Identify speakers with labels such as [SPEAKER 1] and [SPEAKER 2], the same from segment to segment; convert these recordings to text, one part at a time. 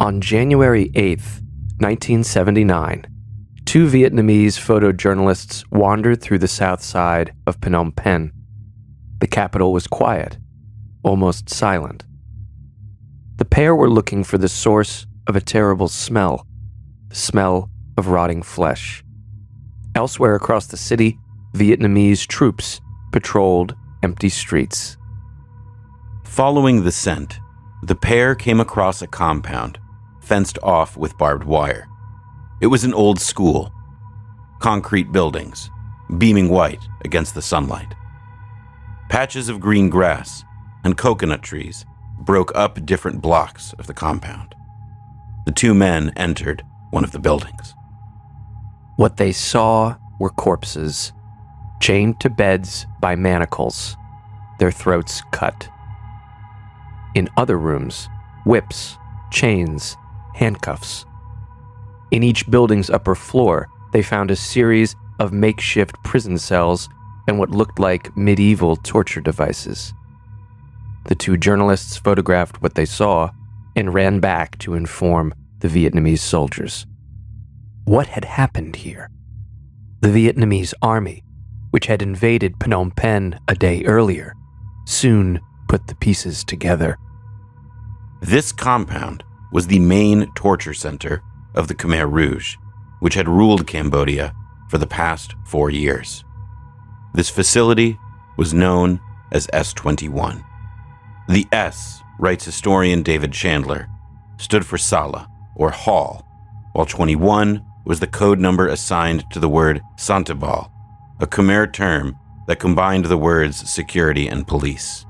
[SPEAKER 1] On January 8th, 1979, two Vietnamese photojournalists wandered through the south side of Phnom Penh. The capital was quiet, almost silent. The pair were looking for the source of a terrible smell, the smell of rotting flesh. Elsewhere across the city, Vietnamese troops patrolled empty streets.
[SPEAKER 2] Following the scent, the pair came across a compound, fenced off with barbed wire. It was an old school. Concrete buildings, beaming white against the sunlight. Patches of green grass and coconut trees broke up different blocks of the compound. The two men entered one of the buildings.
[SPEAKER 1] What they saw were corpses, chained to beds by manacles, their throats cut. In other rooms, whips, chains, handcuffs. In each building's upper floor, they found a series of makeshift prison cells and what looked like medieval torture devices. The two journalists photographed what they saw and ran back to inform the Vietnamese soldiers. What had happened here? The Vietnamese army, which had invaded Phnom Penh a day earlier, soon put the pieces together.
[SPEAKER 2] This compound was the main torture center of the Khmer Rouge, which had ruled Cambodia for the past 4 years. This facility was known as S-21. The S, writes historian David Chandler, stood for Sala, or hall, while 21 was the code number assigned to the word Santebal, a Khmer term that combined the words security and police.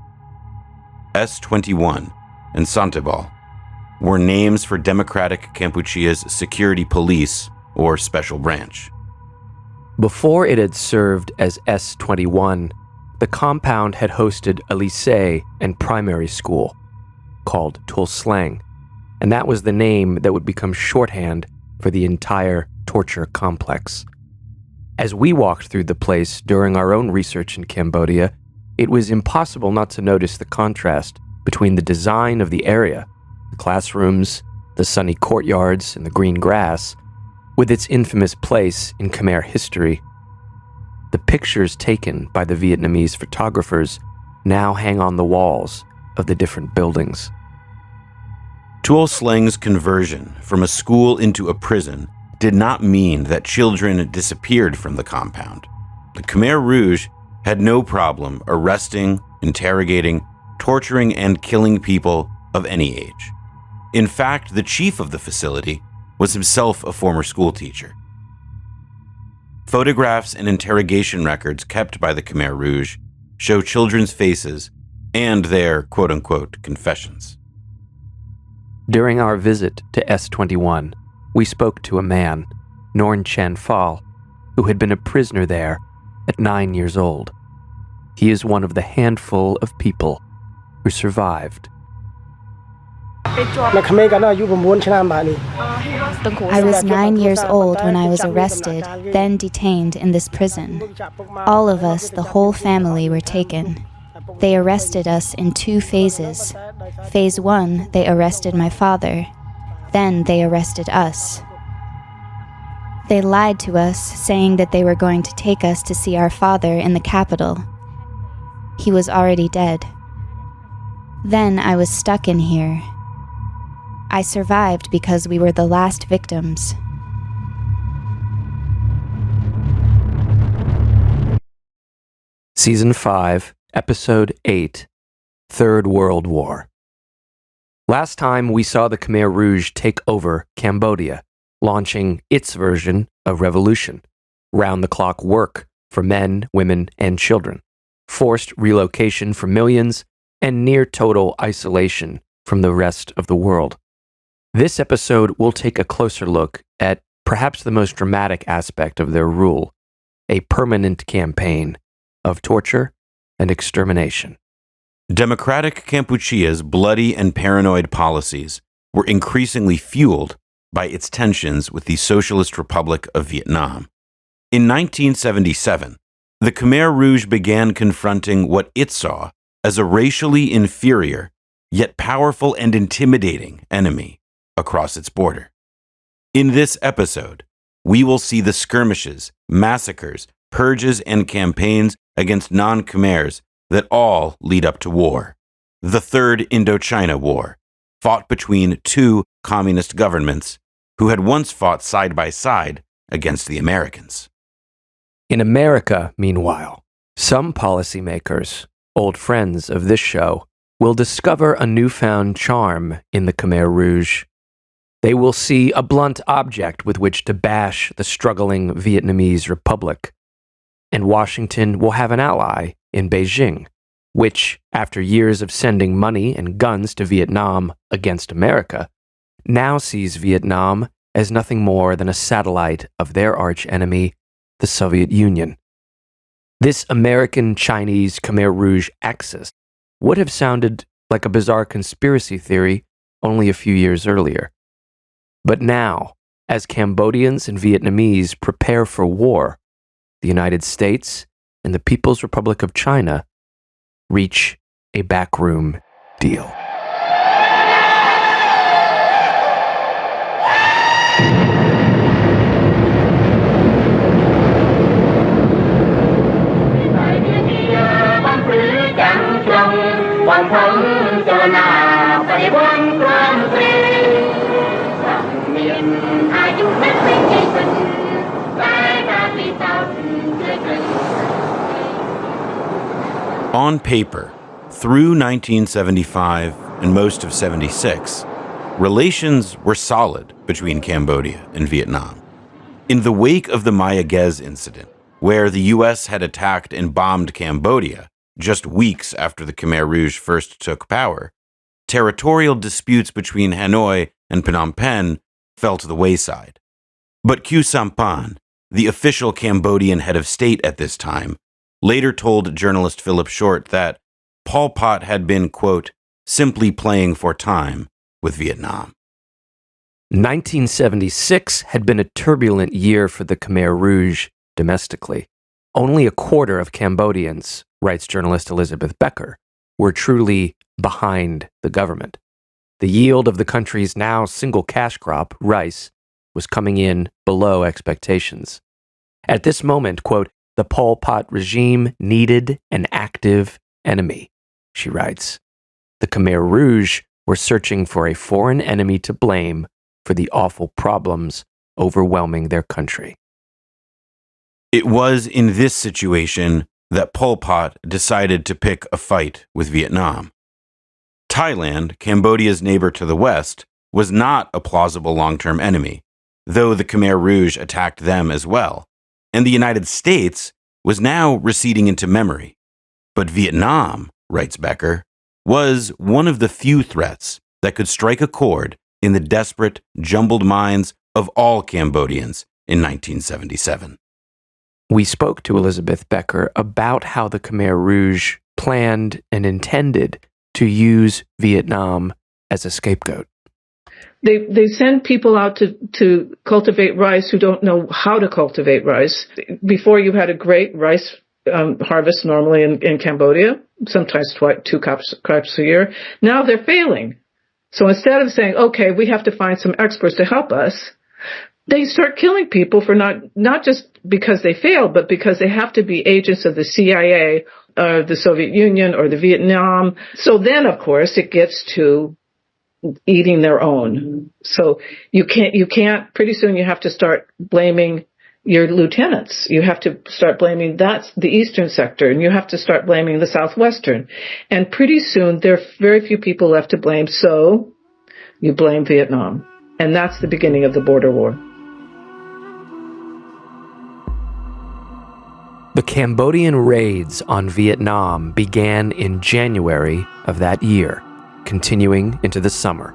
[SPEAKER 2] S-21 and Santebal were names for Democratic Kampuchea's security police or special branch.
[SPEAKER 1] Before it had served as S-21, the compound had hosted a lycée and primary school called Tul Slang, and that was the name that would become shorthand for the entire torture complex. As we walked through the place during our own research in Cambodia, it was impossible not to notice the contrast between the design of the area, the classrooms, the sunny courtyards, and the green grass, with its infamous place in Khmer history. The pictures taken by the Vietnamese photographers now hang on the walls of the different buildings.
[SPEAKER 2] Tuol Sleng's conversion from a school into a prison did not mean that children disappeared from the compound. The Khmer Rouge had no problem arresting, interrogating, torturing, and killing people of any age. In fact, the chief of the facility was himself a former schoolteacher. Photographs and interrogation records kept by the Khmer Rouge show children's faces and their quote-unquote confessions.
[SPEAKER 1] During our visit to S-21, we spoke to a man, Norn Chan Phal, who had been a prisoner there at 9 years old. He is one of the handful of people who survived.
[SPEAKER 3] I
[SPEAKER 4] was 9 years old when I was arrested, then detained in this prison. All of us, the whole family, were taken. They arrested us in 2 phases. Phase 1, they arrested my father. Then they arrested us. They lied to us, saying that they were going to take us to see our father in the capital. He was already dead. Then I was stuck in here. I survived because we were the last victims.
[SPEAKER 1] Season 5, Episode 8, Third World War. Last time we saw the Khmer Rouge take over Cambodia, launching its version of revolution, round-the-clock work for men, women, and children, forced relocation for millions, and near-total isolation from the rest of the world. This episode will take a closer look at perhaps the most dramatic aspect of their rule, a permanent campaign of torture and extermination.
[SPEAKER 2] Democratic Kampuchea's bloody and paranoid policies were increasingly fueled by its tensions with the Socialist Republic of Vietnam. In 1977, the Khmer Rouge began confronting what it saw as a racially inferior, yet powerful and intimidating enemy, across its border. In this episode, we will see the skirmishes, massacres, purges, and campaigns against non-Khmers that all lead up to war. The Third Indochina War, fought between two communist governments who had once fought side by side against the Americans.
[SPEAKER 1] In America, meanwhile, some policymakers, old friends of this show, will discover a newfound charm in the Khmer Rouge. They will see a blunt object with which to bash the struggling Vietnamese Republic. And Washington will have an ally in Beijing, which, after years of sending money and guns to Vietnam against America, now sees Vietnam as nothing more than a satellite of their archenemy, the Soviet Union. This American-Chinese Khmer Rouge axis would have sounded like a bizarre conspiracy theory only a few years earlier. But now, as Cambodians and Vietnamese prepare for war, the United States and the People's Republic of China reach a backroom deal.
[SPEAKER 2] On paper, through 1975 and most of 76, relations were solid between Cambodia and Vietnam. In the wake of the Maya Gez incident, where the U.S. had attacked and bombed Cambodia just weeks after the Khmer Rouge first took power, territorial disputes between Hanoi and Phnom Penh fell to the wayside. But Khieu Samphan, the official Cambodian head of state at this time, later told journalist Philip Short that Pol Pot had been, quote, simply playing for time with Vietnam.
[SPEAKER 1] 1976 had been a turbulent year for the Khmer Rouge domestically. Only a quarter of Cambodians, writes journalist Elizabeth Becker, were truly behind the government. The yield of the country's now single cash crop, rice, was coming in below expectations. At this moment, quote, the Pol Pot regime needed an active enemy, she writes. The Khmer Rouge were searching for a foreign enemy to blame for the awful problems overwhelming their country.
[SPEAKER 2] It was in this situation that Pol Pot decided to pick a fight with Vietnam. Thailand, Cambodia's neighbor to the west, was not a plausible long-term enemy, though the Khmer Rouge attacked them as well, and the United States was now receding into memory. But Vietnam, writes Becker, was one of the few threats that could strike a chord in the desperate, jumbled minds of all Cambodians in 1977.
[SPEAKER 1] We spoke to Elizabeth Becker about how the Khmer Rouge planned and intended to use Vietnam as a scapegoat.
[SPEAKER 3] They send people out to cultivate rice who don't know how to cultivate rice. Before, you had a great rice harvest normally in Cambodia, sometimes two crops a year. Now they're failing. So instead of saying, okay, we have to find some experts to help us, they start killing people for not just because they failed, but because they have to be agents of the CIA or the Soviet Union or the Vietnam. So then, of course, it gets to eating their own. So you can't, pretty soon you have to start blaming your lieutenants. You have to start blaming that's the eastern sector, and you have to start blaming the southwestern. And pretty soon there are very few people left to blame, so you blame Vietnam. And that's the beginning of the border war.
[SPEAKER 1] The Cambodian raids on Vietnam began in January of that year, continuing into the summer.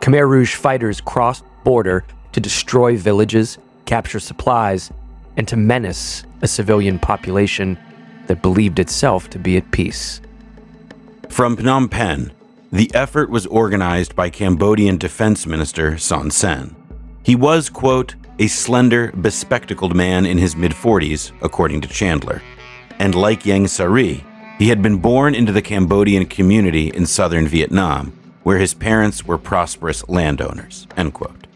[SPEAKER 1] Khmer Rouge fighters crossed the border to destroy villages, capture supplies, and to menace a civilian population that believed itself to be at peace.
[SPEAKER 2] From Phnom Penh, the effort was organized by Cambodian Defense Minister Son Sen. He was, quote, a slender, bespectacled man in his mid-40s, according to Chandler. And like Yang Sari, he had been born into the Cambodian community in southern Vietnam where his parents were prosperous landowners, end quote.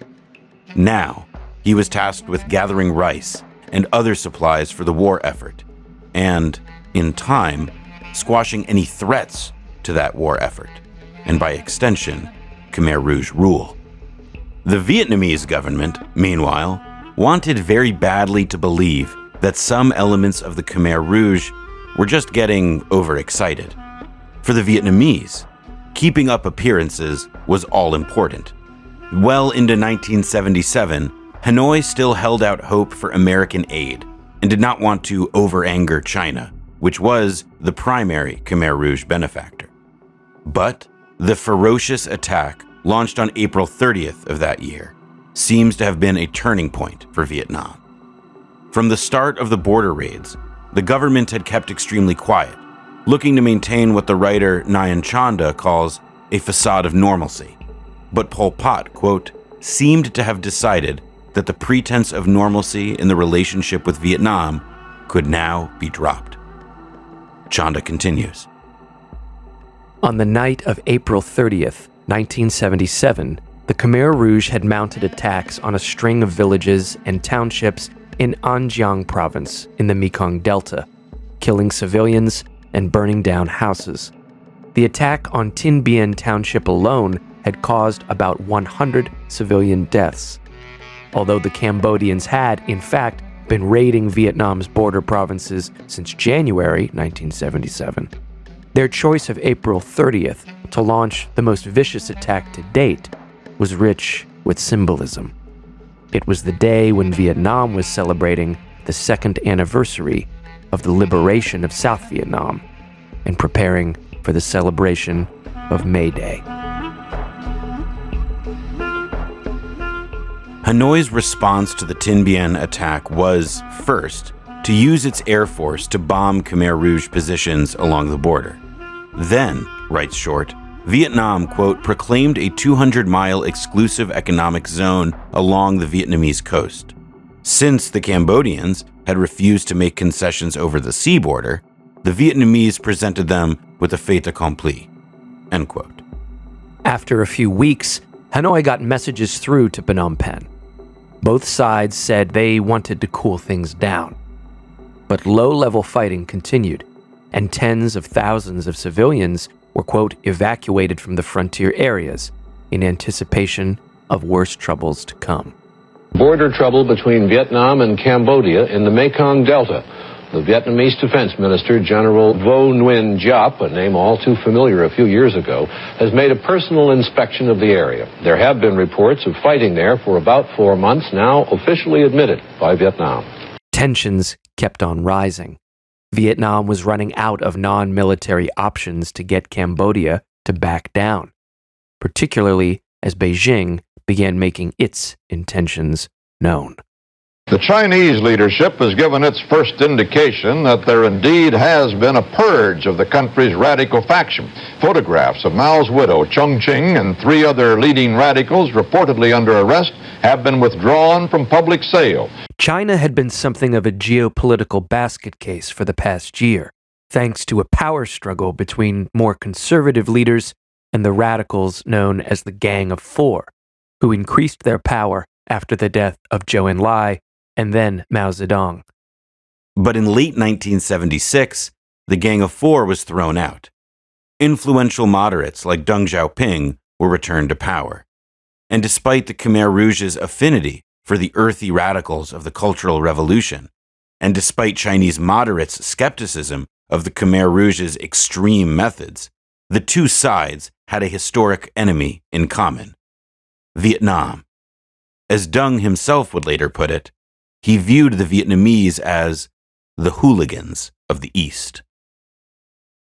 [SPEAKER 2] Now, he was tasked with gathering rice and other supplies for the war effort, and, in time, squashing any threats to that war effort, and by extension, Khmer Rouge rule. The Vietnamese government, meanwhile, wanted very badly to believe that some elements of the Khmer Rouge were just getting overexcited. For the Vietnamese, keeping up appearances was all important. Well into 1977, Hanoi still held out hope for American aid and did not want to over-anger China, which was the primary Khmer Rouge benefactor. But the ferocious attack launched on April 30th of that year seems to have been a turning point for Vietnam. From the start of the border raids, the government had kept extremely quiet, looking to maintain what the writer Nyan Chanda calls a facade of normalcy. But Pol Pot, quote, seemed to have decided that the pretense of normalcy in the relationship with Vietnam could now be dropped. Chanda continues.
[SPEAKER 1] On the night of April 30th, 1977, the Khmer Rouge had mounted attacks on a string of villages and townships in An Giang province in the Mekong Delta, killing civilians and burning down houses. The attack on Tin Bien Township alone had caused about 100 civilian deaths. Although the Cambodians had, in fact, been raiding Vietnam's border provinces since January 1977, their choice of April 30th to launch the most vicious attack to date was rich with symbolism. It was the day when Vietnam was celebrating the second anniversary of the liberation of South Vietnam and preparing for the celebration of May Day.
[SPEAKER 2] Hanoi's response to the Tin Bien attack was, first, to use its air force to bomb Khmer Rouge positions along the border. Then, writes Short, Vietnam, quote, proclaimed a 200-mile exclusive economic zone along the Vietnamese coast. Since the Cambodians had refused to make concessions over the sea border, the Vietnamese presented them with a fait accompli, end quote.
[SPEAKER 1] After a few weeks, Hanoi got messages through to Phnom Penh. Both sides said they wanted to cool things down. But low-level fighting continued, and tens of thousands of civilians were, quote, evacuated from the frontier areas in anticipation of worse troubles to come.
[SPEAKER 5] Border trouble between Vietnam and Cambodia in the Mekong Delta. The Vietnamese Defense Minister, General Vo Nguyen Giap, a name all too familiar a few years ago, has made a personal inspection of the area. There have been reports of fighting there for about 4 months, now officially admitted by Vietnam.
[SPEAKER 1] Tensions kept on rising. Vietnam was running out of non-military options to get Cambodia to back down, particularly as Beijing began making its intentions known.
[SPEAKER 6] The Chinese leadership has given its first indication that there indeed has been a purge of the country's radical faction. Photographs of Mao's widow, Chung Ching, and 3 other leading radicals reportedly under arrest have been withdrawn from public sale.
[SPEAKER 1] China had been something of a geopolitical basket case for the past year, thanks to a power struggle between more conservative leaders and the radicals known as the Gang of Four, who increased their power after the death of Zhou Enlai and then Mao Zedong.
[SPEAKER 2] But in late 1976, the Gang of Four was thrown out. Influential moderates like Deng Xiaoping were returned to power. And despite the Khmer Rouge's affinity for the earthy radicals of the Cultural Revolution, and despite Chinese moderates' skepticism of the Khmer Rouge's extreme methods, the two sides had a historic enemy in common: Vietnam. As Deng himself would later put it, he viewed the Vietnamese as the hooligans of the East.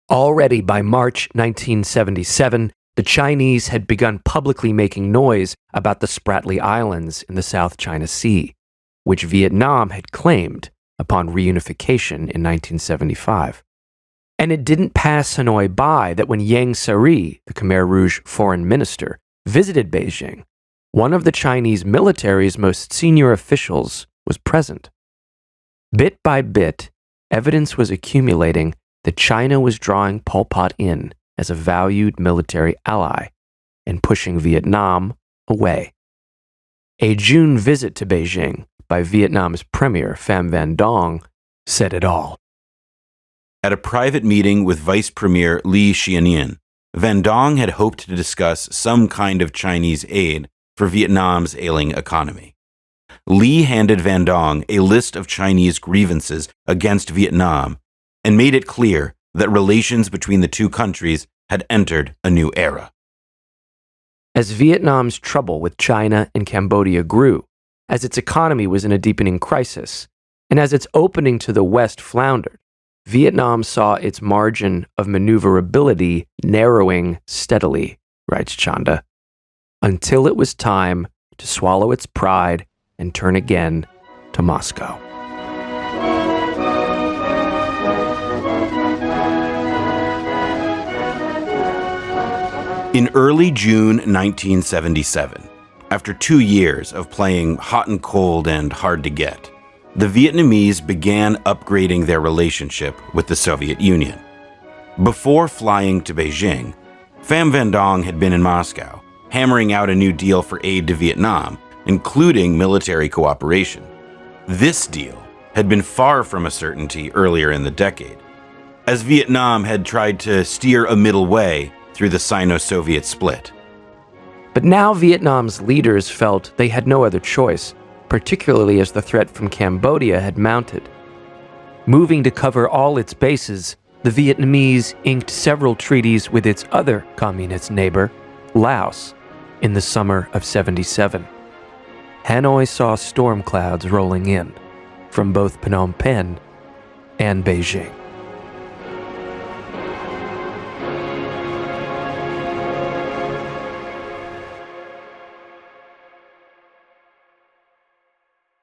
[SPEAKER 1] Already by March 1977, the Chinese had begun publicly making noise about the Spratly Islands in the South China Sea, which Vietnam had claimed upon reunification in 1975. And it didn't pass Hanoi by that when Yang Sari, the Khmer Rouge foreign minister, visited Beijing, one of the Chinese military's most senior officials was present. Bit by bit, evidence was accumulating that China was drawing Pol Pot in as a valued military ally and pushing Vietnam away. A June visit to Beijing by Vietnam's Premier Pham Van Dong said it all.
[SPEAKER 2] At a private meeting with Vice Premier Lee Hsien-yuen, Van Dong had hoped to discuss some kind of Chinese aid for Vietnam's ailing economy. Lee handed Van Dong a list of Chinese grievances against Vietnam and made it clear that relations between the two countries had entered a new era.
[SPEAKER 1] As Vietnam's trouble with China and Cambodia grew, as its economy was in a deepening crisis, and as its opening to the West floundered, Vietnam saw its margin of maneuverability narrowing steadily, writes Chanda, until it was time to swallow its pride and turn again to Moscow.
[SPEAKER 2] In early June 1977, after 2 years of playing hot and cold and hard to get, the Vietnamese began upgrading their relationship with the Soviet Union. Before flying to Beijing, Pham Van Dong had been in Moscow, hammering out a new deal for aid to Vietnam, including military cooperation. This deal had been far from a certainty earlier in the decade, as Vietnam had tried to steer a middle way through the Sino-Soviet split.
[SPEAKER 1] But now Vietnam's leaders felt they had no other choice, particularly as the threat from Cambodia had mounted. Moving to cover all its bases, the Vietnamese inked several treaties with its other communist neighbor, Laos, in the summer of '77. Hanoi saw storm clouds rolling in from both Phnom Penh and Beijing.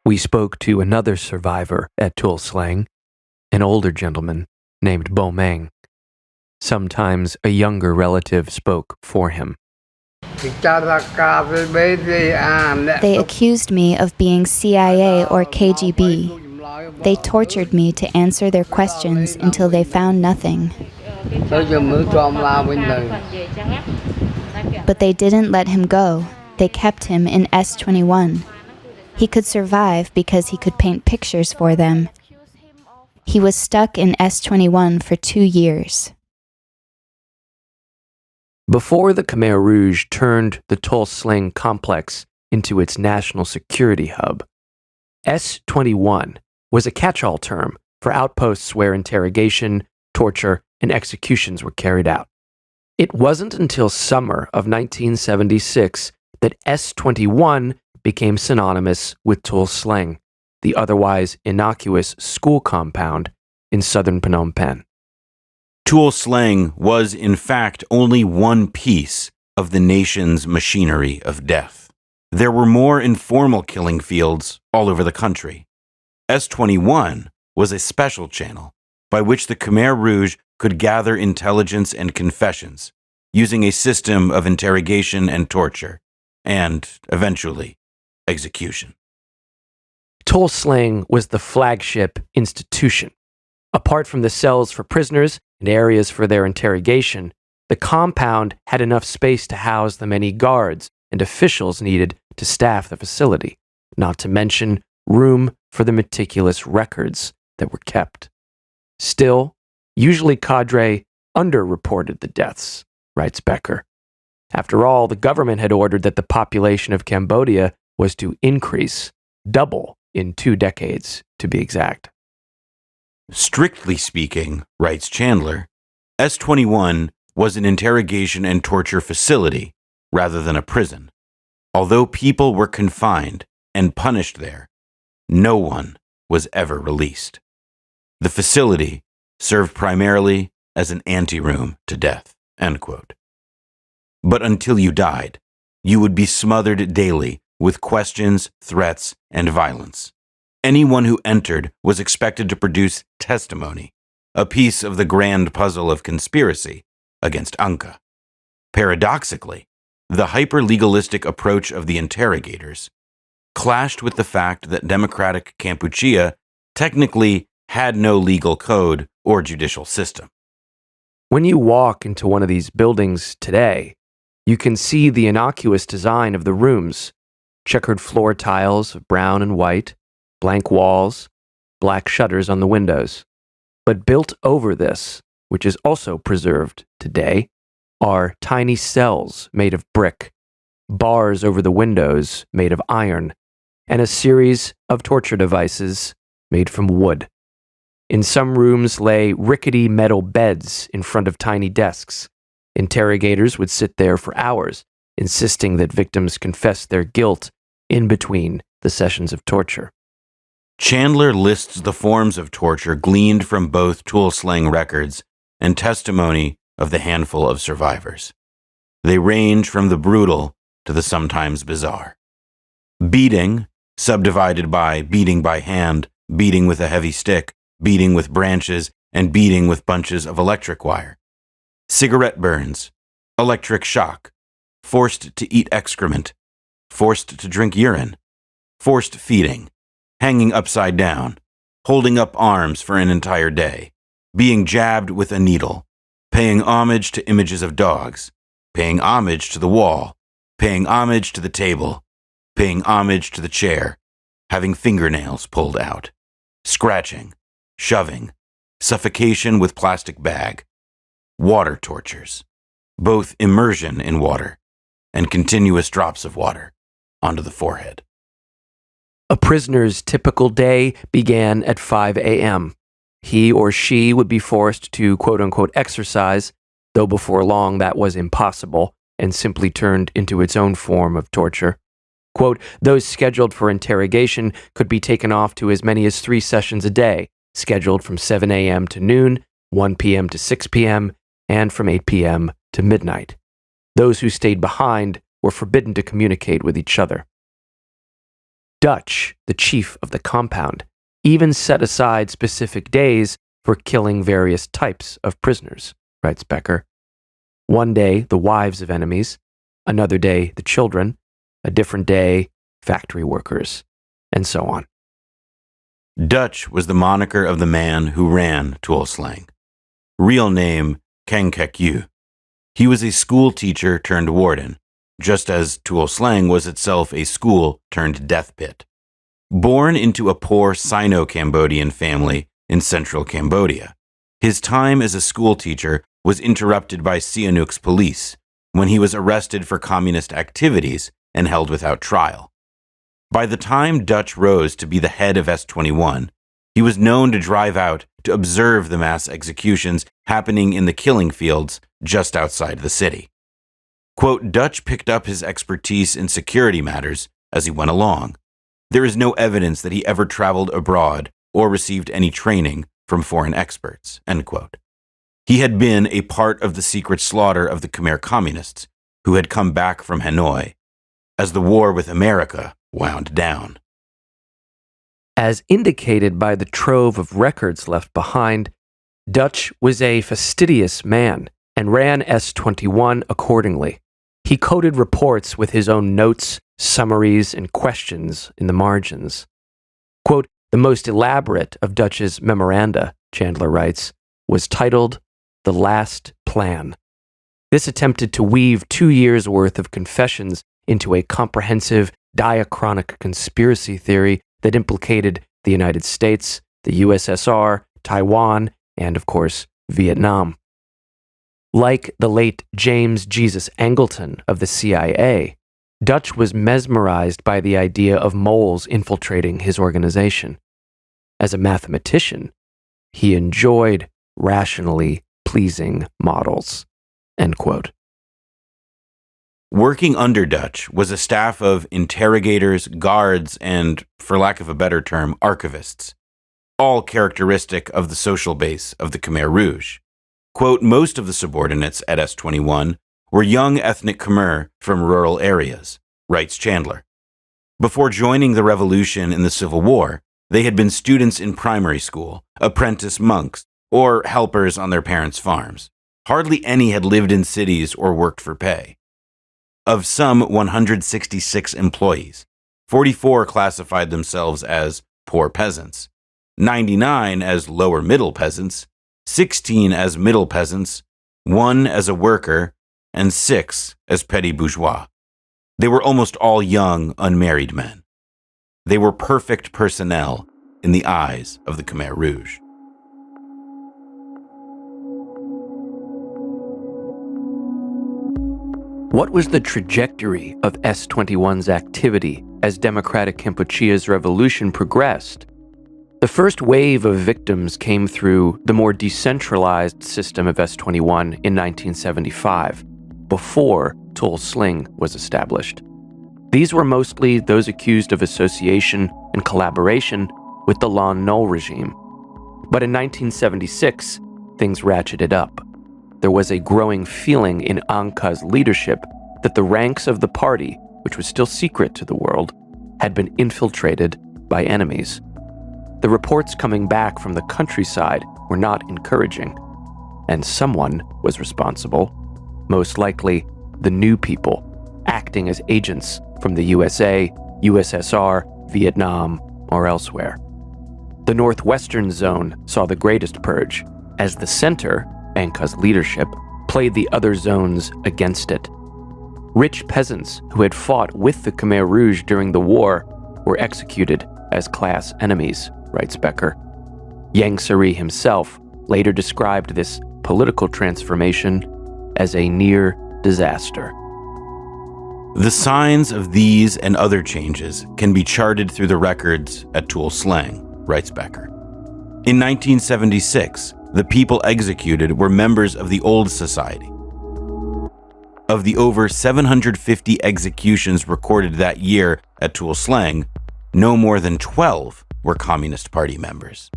[SPEAKER 1] We spoke to another survivor at Tuol Sleng, an older gentleman named Bo Meng. Sometimes a younger relative spoke for him.
[SPEAKER 4] They accused me of being CIA or KGB. They tortured me to answer their questions until they found nothing. But they didn't let him go. They kept him in S-21. He could survive because he could paint pictures for them. He was stuck in S-21 for 2 years.
[SPEAKER 1] Before the Khmer Rouge turned the Tuol Sleng complex into its national security hub, S-21 was a catch-all term for outposts where interrogation, torture, and executions were carried out. It wasn't until summer of 1976 that S-21 became synonymous with Tuol Sleng, the otherwise innocuous school compound in southern Phnom Penh.
[SPEAKER 2] Tuol Sleng was, in fact, only one piece of the nation's machinery of death. There were more informal killing fields all over the country. S-21 was a special channel by which the Khmer Rouge could gather intelligence and confessions, using a system of interrogation and torture, and, eventually, execution.
[SPEAKER 1] Tuol Sleng was the flagship institution. Apart from the cells for prisoners and areas for their interrogation, the compound had enough space to house the many guards and officials needed to staff the facility, not to mention room for the meticulous records that were kept. Still, usually cadre underreported the deaths, writes Becker. After all, the government had ordered that the population of Cambodia was to increase, double in 2 decades, to be exact.
[SPEAKER 2] Strictly speaking, writes Chandler, S-21 was an interrogation and torture facility rather than a prison. Although people were confined and punished there, no one was ever released. The facility served primarily as an anteroom to death, end quote. But until you died, you would be smothered daily with questions, threats, and violence. Anyone who entered was expected to produce testimony, a piece of the grand puzzle of conspiracy against Angkor. Paradoxically, the hyper-legalistic approach of the interrogators clashed with the fact that democratic Kampuchea technically had no legal code or judicial system.
[SPEAKER 1] When you walk into one of these buildings today, You can see the innocuous design of the rooms: checkered floor tiles of brown and white, blank walls, black shutters on the windows. But built over this, which is also preserved today, are tiny cells made of brick, bars over the windows made of iron, and a series of torture devices made from wood. In some rooms lay rickety metal beds in front of tiny desks. Interrogators would sit there for hours, insisting that victims confess their guilt in between the sessions of torture.
[SPEAKER 2] Chandler lists the forms of torture gleaned from both Tuol Sleng records and testimony of the handful of survivors. They range from the brutal to the sometimes bizarre. Beating, subdivided by beating by hand, beating with a heavy stick, beating with branches, and beating with bunches of electric wire. Cigarette burns, electric shock, forced to eat excrement, forced to drink urine, forced feeding, hanging upside down, holding up arms for an entire day, being jabbed with a needle, paying homage to images of dogs, paying homage to the wall, paying homage to the table, paying homage to the chair, having fingernails pulled out, scratching, shoving, suffocation with plastic bag, water tortures, both immersion in water and continuous drops of water onto the forehead.
[SPEAKER 1] A prisoner's typical day began at 5 a.m. He or she would be forced to quote-unquote exercise, though before long that was impossible and simply turned into its own form of torture. Quote, those scheduled for interrogation could be taken off to as many as 3 sessions a day, scheduled from 7 a.m. to noon, 1 p.m. to 6 p.m., and from 8 p.m. to midnight. Those who stayed behind were forbidden to communicate with each other. Dutch, the chief of the compound, even set aside specific days for killing various types of prisoners, writes Becker. One day, the wives of enemies, another day, the children, a different day, factory workers, and so on.
[SPEAKER 2] Dutch was the moniker of the man who ran Tuol Sleng. Real name, Keng Kek Yu. He was a school teacher turned warden, just as Tuol Sleng was itself a school turned death pit. Born into a poor Sino-Cambodian family in central Cambodia, his time as a school teacher was interrupted by Sihanouk's police when he was arrested for communist activities and held without trial. By the time Dutch rose to be the head of S-21, he was known to drive out to observe the mass executions happening in the killing fields just outside the city. Quote, Dutch picked up his expertise in security matters as he went along. There is no evidence that he ever traveled abroad or received any training from foreign experts, end quote. He had been a part of the secret slaughter of the Khmer communists who had come back from Hanoi as the war with America wound down.
[SPEAKER 1] As indicated by the trove of records left behind, Dutch was a fastidious man and ran S-21 accordingly. He coded reports with his own notes, summaries, and questions in the margins. Quote, the most elaborate of Dutch's memoranda, Chandler writes, was titled The Last Plan. This attempted to weave 2 years' worth of confessions into a comprehensive diachronic conspiracy theory that implicated the United States, the USSR, Taiwan, and, of course, Vietnam. Like the late James Jesus Angleton of the CIA, Dutch was mesmerized by the idea of moles infiltrating his organization. As a mathematician, he enjoyed rationally pleasing models. End quote.
[SPEAKER 2] Working under Dutch was a staff of interrogators, guards, and, for lack of a better term, archivists, all characteristic of the social base of the Khmer Rouge. Quote, most of the subordinates at S-21 were young ethnic Khmer from rural areas, writes Chandler. Before joining the revolution in the Civil War, they had been students in primary school, apprentice monks, or helpers on their parents' farms. Hardly any had lived in cities or worked for pay. Of some 166 employees, 44 classified themselves as poor peasants, 99 as lower middle peasants, 16 as middle peasants, 1 as a worker, and 6 as petty bourgeois. They were almost all young, unmarried men. They were perfect personnel in the eyes of the Khmer Rouge.
[SPEAKER 1] What was the trajectory of S-21's activity as Democratic Kampuchea's revolution progressed? The first wave of victims came through the more decentralized system of S-21 in 1975, before Tuol Sleng was established. These were mostly those accused of association and collaboration with the Lon Nol regime. But in 1976, things ratcheted up. There was a growing feeling in Angka's leadership that the ranks of the party, which was still secret to the world, had been infiltrated by enemies. The reports coming back from the countryside were not encouraging, and someone was responsible, most likely the new people, acting as agents from the USA, USSR, Vietnam, or elsewhere. The Northwestern Zone saw the greatest purge, as the center, Angka's leadership, played the other zones against it. Rich peasants who had fought with the Khmer Rouge during the war were executed as class enemies, writes Becker. Yang Sari himself later described this political transformation as a near disaster.
[SPEAKER 2] The signs of these and other changes can be charted through the records at Tuol Sleng, writes Becker. In 1976, the people executed were members of the Old Society. Of the over 750 executions recorded that year at Tuol Sleng, no more than 12 were Communist Party members.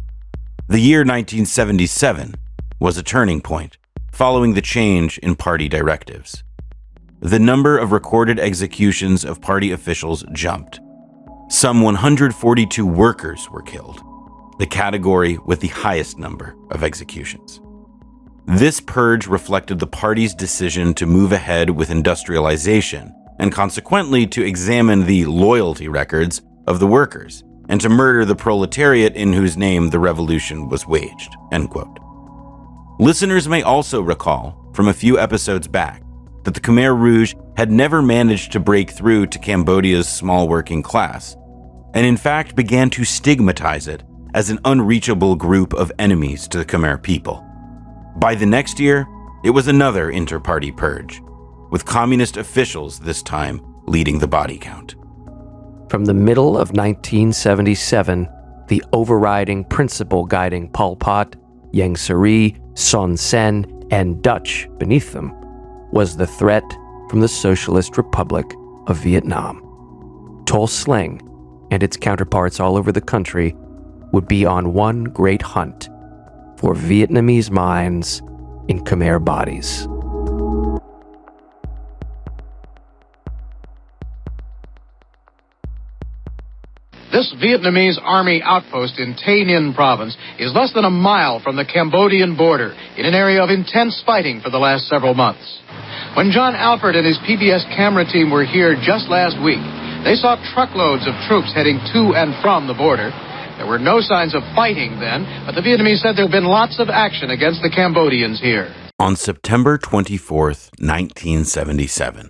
[SPEAKER 2] The year 1977 was a turning point, following the change in party directives. The number of recorded executions of party officials jumped. Some 142 workers were killed, the category with the highest number of executions. This purge reflected the party's decision to move ahead with industrialization and consequently to examine the loyalty records of the workers and to murder the proletariat in whose name the revolution was waged, end quote. Listeners may also recall from a few episodes back that the Khmer Rouge had never managed to break through to Cambodia's small working class, and in fact began to stigmatize it as an unreachable group of enemies to the Khmer people. By the next year, it was another inter-party purge, with communist officials this time leading the body count.
[SPEAKER 1] From the middle of 1977, the overriding principle guiding Pol Pot, Yang Sari, Son Sen, and Dutch beneath them was the threat from the Socialist Republic of Vietnam. Tuol Sleng and its counterparts all over the country would be on one great hunt for Vietnamese minds in Khmer bodies.
[SPEAKER 7] This Vietnamese army outpost in Tay Ninh province is less than a mile from the Cambodian border in an area of intense fighting for the last several months. When John Alford and his PBS camera team were here just last week, they saw truckloads of troops heading to and from the border. There were no signs of fighting then, but the Vietnamese said there had been lots of action against the Cambodians here.
[SPEAKER 2] On September 24th, 1977,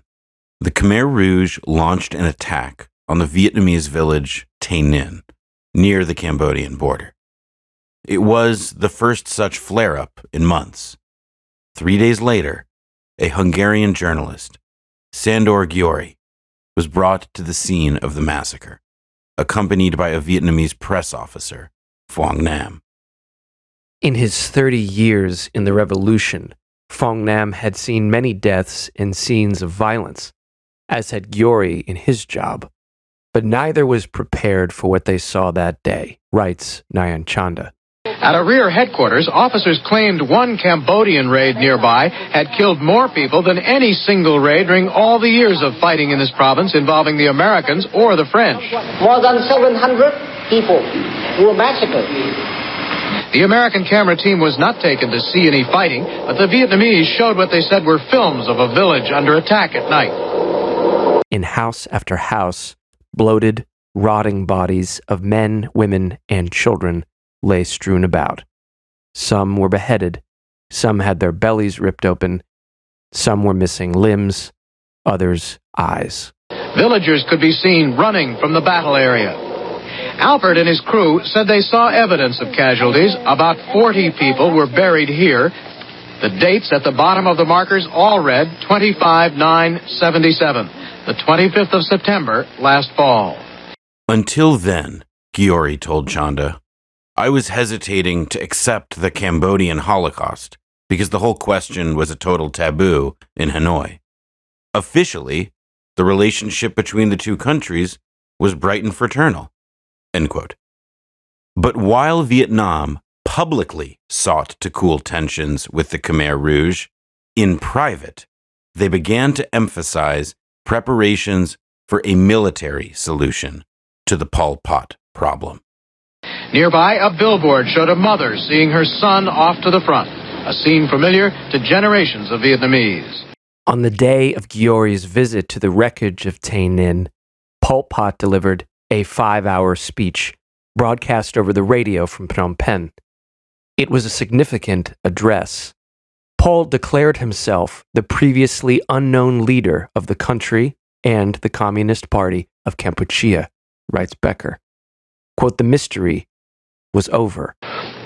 [SPEAKER 2] the Khmer Rouge launched an attack on the Vietnamese village Tay Ninh, near the Cambodian border. It was the first such flare-up in months. 3 days later, a Hungarian journalist, Sandor Gyori, was brought to the scene of the massacre, accompanied by a Vietnamese press officer, Phong Nam.
[SPEAKER 1] In his 30 years in the revolution, Phong Nam had seen many deaths and scenes of violence, as had Gyori in his job. But neither was prepared for what they saw that day, writes Nayan Chanda.
[SPEAKER 7] At a rear headquarters, officers claimed one Cambodian raid nearby had killed more people than any single raid during all the years of fighting in this province involving the Americans or the French.
[SPEAKER 8] More than 700 people were massacred.
[SPEAKER 7] The American camera team was not taken to see any fighting, but the Vietnamese showed what they said were films of a village under attack at night.
[SPEAKER 1] In house after house, bloated, rotting bodies of men, women, and children lay strewn about. Some were beheaded, some had their bellies ripped open, Some were missing limbs, others eyes.
[SPEAKER 7] Villagers could be seen running from the battle area. Alfred and his crew said they saw evidence of casualties. About 40 people were buried here. The dates at the bottom of the markers all read 25/9/77, the 25th of September last fall.
[SPEAKER 2] Until then, Giori told Chanda, I was hesitating to accept the Cambodian Holocaust because the whole question was a total taboo in Hanoi. Officially, the relationship between the two countries was bright and fraternal. End quote. But while Vietnam publicly sought to cool tensions with the Khmer Rouge, in private, they began to emphasize preparations for a military solution to the Pol Pot problem.
[SPEAKER 7] Nearby, a billboard showed a mother seeing her son off to the front, a scene familiar to generations of Vietnamese.
[SPEAKER 1] On the day of Giori's visit to the wreckage of Tay Ninh, Pol Pot delivered a 5-hour speech broadcast over the radio from Phnom Penh. It was a significant address. Pol declared himself the previously unknown leader of the country and the Communist Party of Kampuchea, writes Becker. Quote, the mystery was over.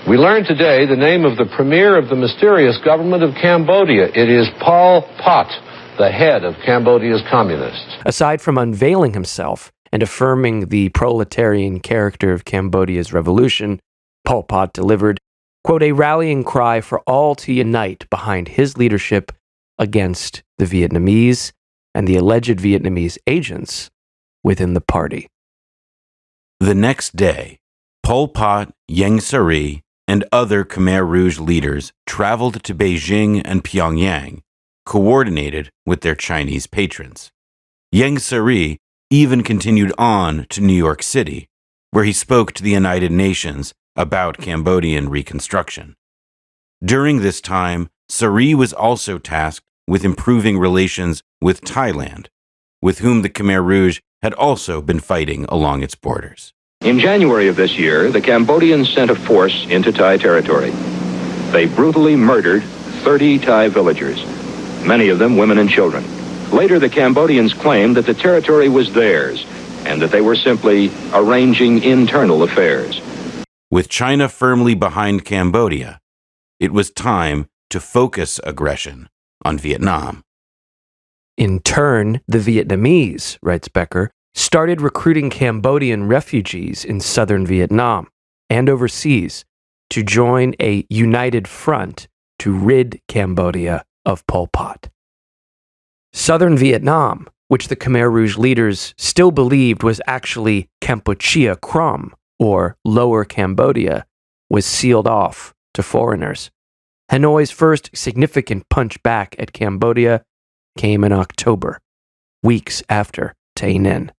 [SPEAKER 5] We learned today the name of the premier of the mysterious government of Cambodia. It is Pol Pot, the head of Cambodia's communists.
[SPEAKER 1] Aside from unveiling himself and affirming the proletarian character of Cambodia's revolution, Pol Pot delivered, quote, a rallying cry for all to unite behind his leadership against the Vietnamese and the alleged Vietnamese agents within the party.
[SPEAKER 2] The next day, Pol Pot, Ieng Sary, and other Khmer Rouge leaders traveled to Beijing and Pyongyang, coordinated with their Chinese patrons. Ieng Sary even continued on to New York City, where he spoke to the United Nations about Cambodian reconstruction. During this time, Sary was also tasked with improving relations with Thailand, with whom the Khmer Rouge had also been fighting along its borders.
[SPEAKER 9] In January of this year, the Cambodians sent a force into Thai territory. They brutally murdered 30 Thai villagers, many of them women and children. Later, the Cambodians claimed that the territory was theirs and that they were simply arranging internal affairs.
[SPEAKER 2] With China firmly behind Cambodia, it was time to focus aggression on Vietnam.
[SPEAKER 1] In turn, the Vietnamese, writes Becker, started recruiting Cambodian refugees in southern Vietnam and overseas to join a united front to rid Cambodia of Pol Pot. Southern Vietnam, which the Khmer Rouge leaders still believed was actually Kampuchea Krom, or Lower Cambodia, was sealed off to foreigners. Hanoi's first significant punch back at Cambodia came in October, weeks after Tay Ninh.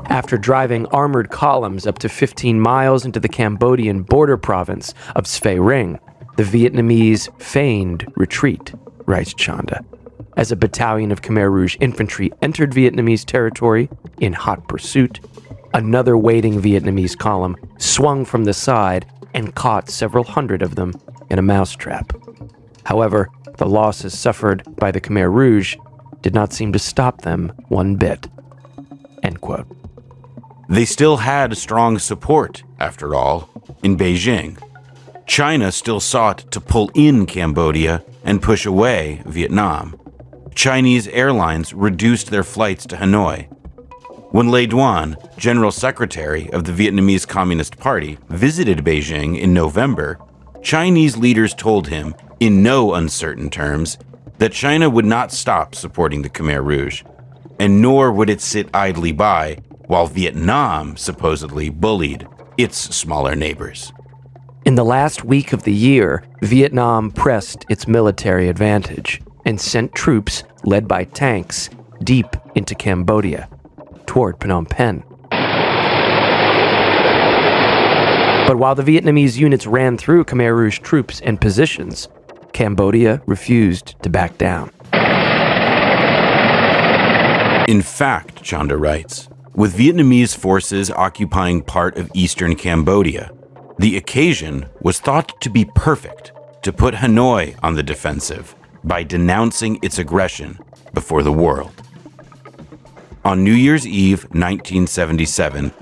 [SPEAKER 1] After driving armored columns up to 15 miles into the Cambodian border province of Svay Rieng, the Vietnamese feigned retreat, writes Chanda. As a battalion of Khmer Rouge infantry entered Vietnamese territory in hot pursuit, another waiting Vietnamese column swung from the side and caught several hundred of them in a mousetrap. However, the losses suffered by the Khmer Rouge did not seem to stop them one bit. End quote.
[SPEAKER 2] They still had strong support, after all, in Beijing. China still sought to pull in Cambodia and push away Vietnam. Chinese airlines reduced their flights to Hanoi. When Le Duan, General Secretary of the Vietnamese Communist Party, visited Beijing in November, Chinese leaders told him, in no uncertain terms, that China would not stop supporting the Khmer Rouge, and nor would it sit idly by while Vietnam supposedly bullied its smaller neighbors.
[SPEAKER 1] In the last week of the year, Vietnam pressed its military advantage and sent troops, led by tanks, deep into Cambodia, toward Phnom Penh. But while the Vietnamese units ran through Khmer Rouge troops and positions, Cambodia refused to back down.
[SPEAKER 2] In fact, Chanda writes, with Vietnamese forces occupying part of eastern Cambodia, The occasion was thought to be perfect to put Hanoi on the defensive by denouncing its aggression before the world. On New Year's Eve 1977,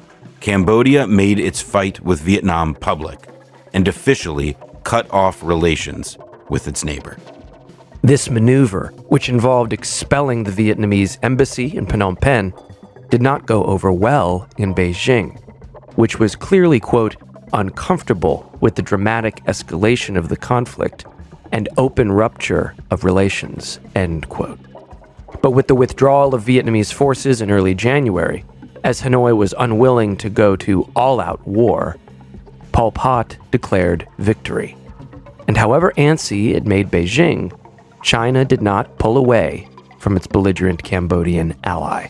[SPEAKER 2] Cambodia made its fight with Vietnam public and officially cut off relations with its neighbor.
[SPEAKER 1] This maneuver, which involved expelling the Vietnamese embassy in Phnom Penh, did not go over well in Beijing, which was clearly, quote, uncomfortable with the dramatic escalation of the conflict and open rupture of relations, end quote. But with the withdrawal of Vietnamese forces in early January, as Hanoi was unwilling to go to all-out war, Pol Pot declared victory. And however antsy it made Beijing, China did not pull away from its belligerent Cambodian ally.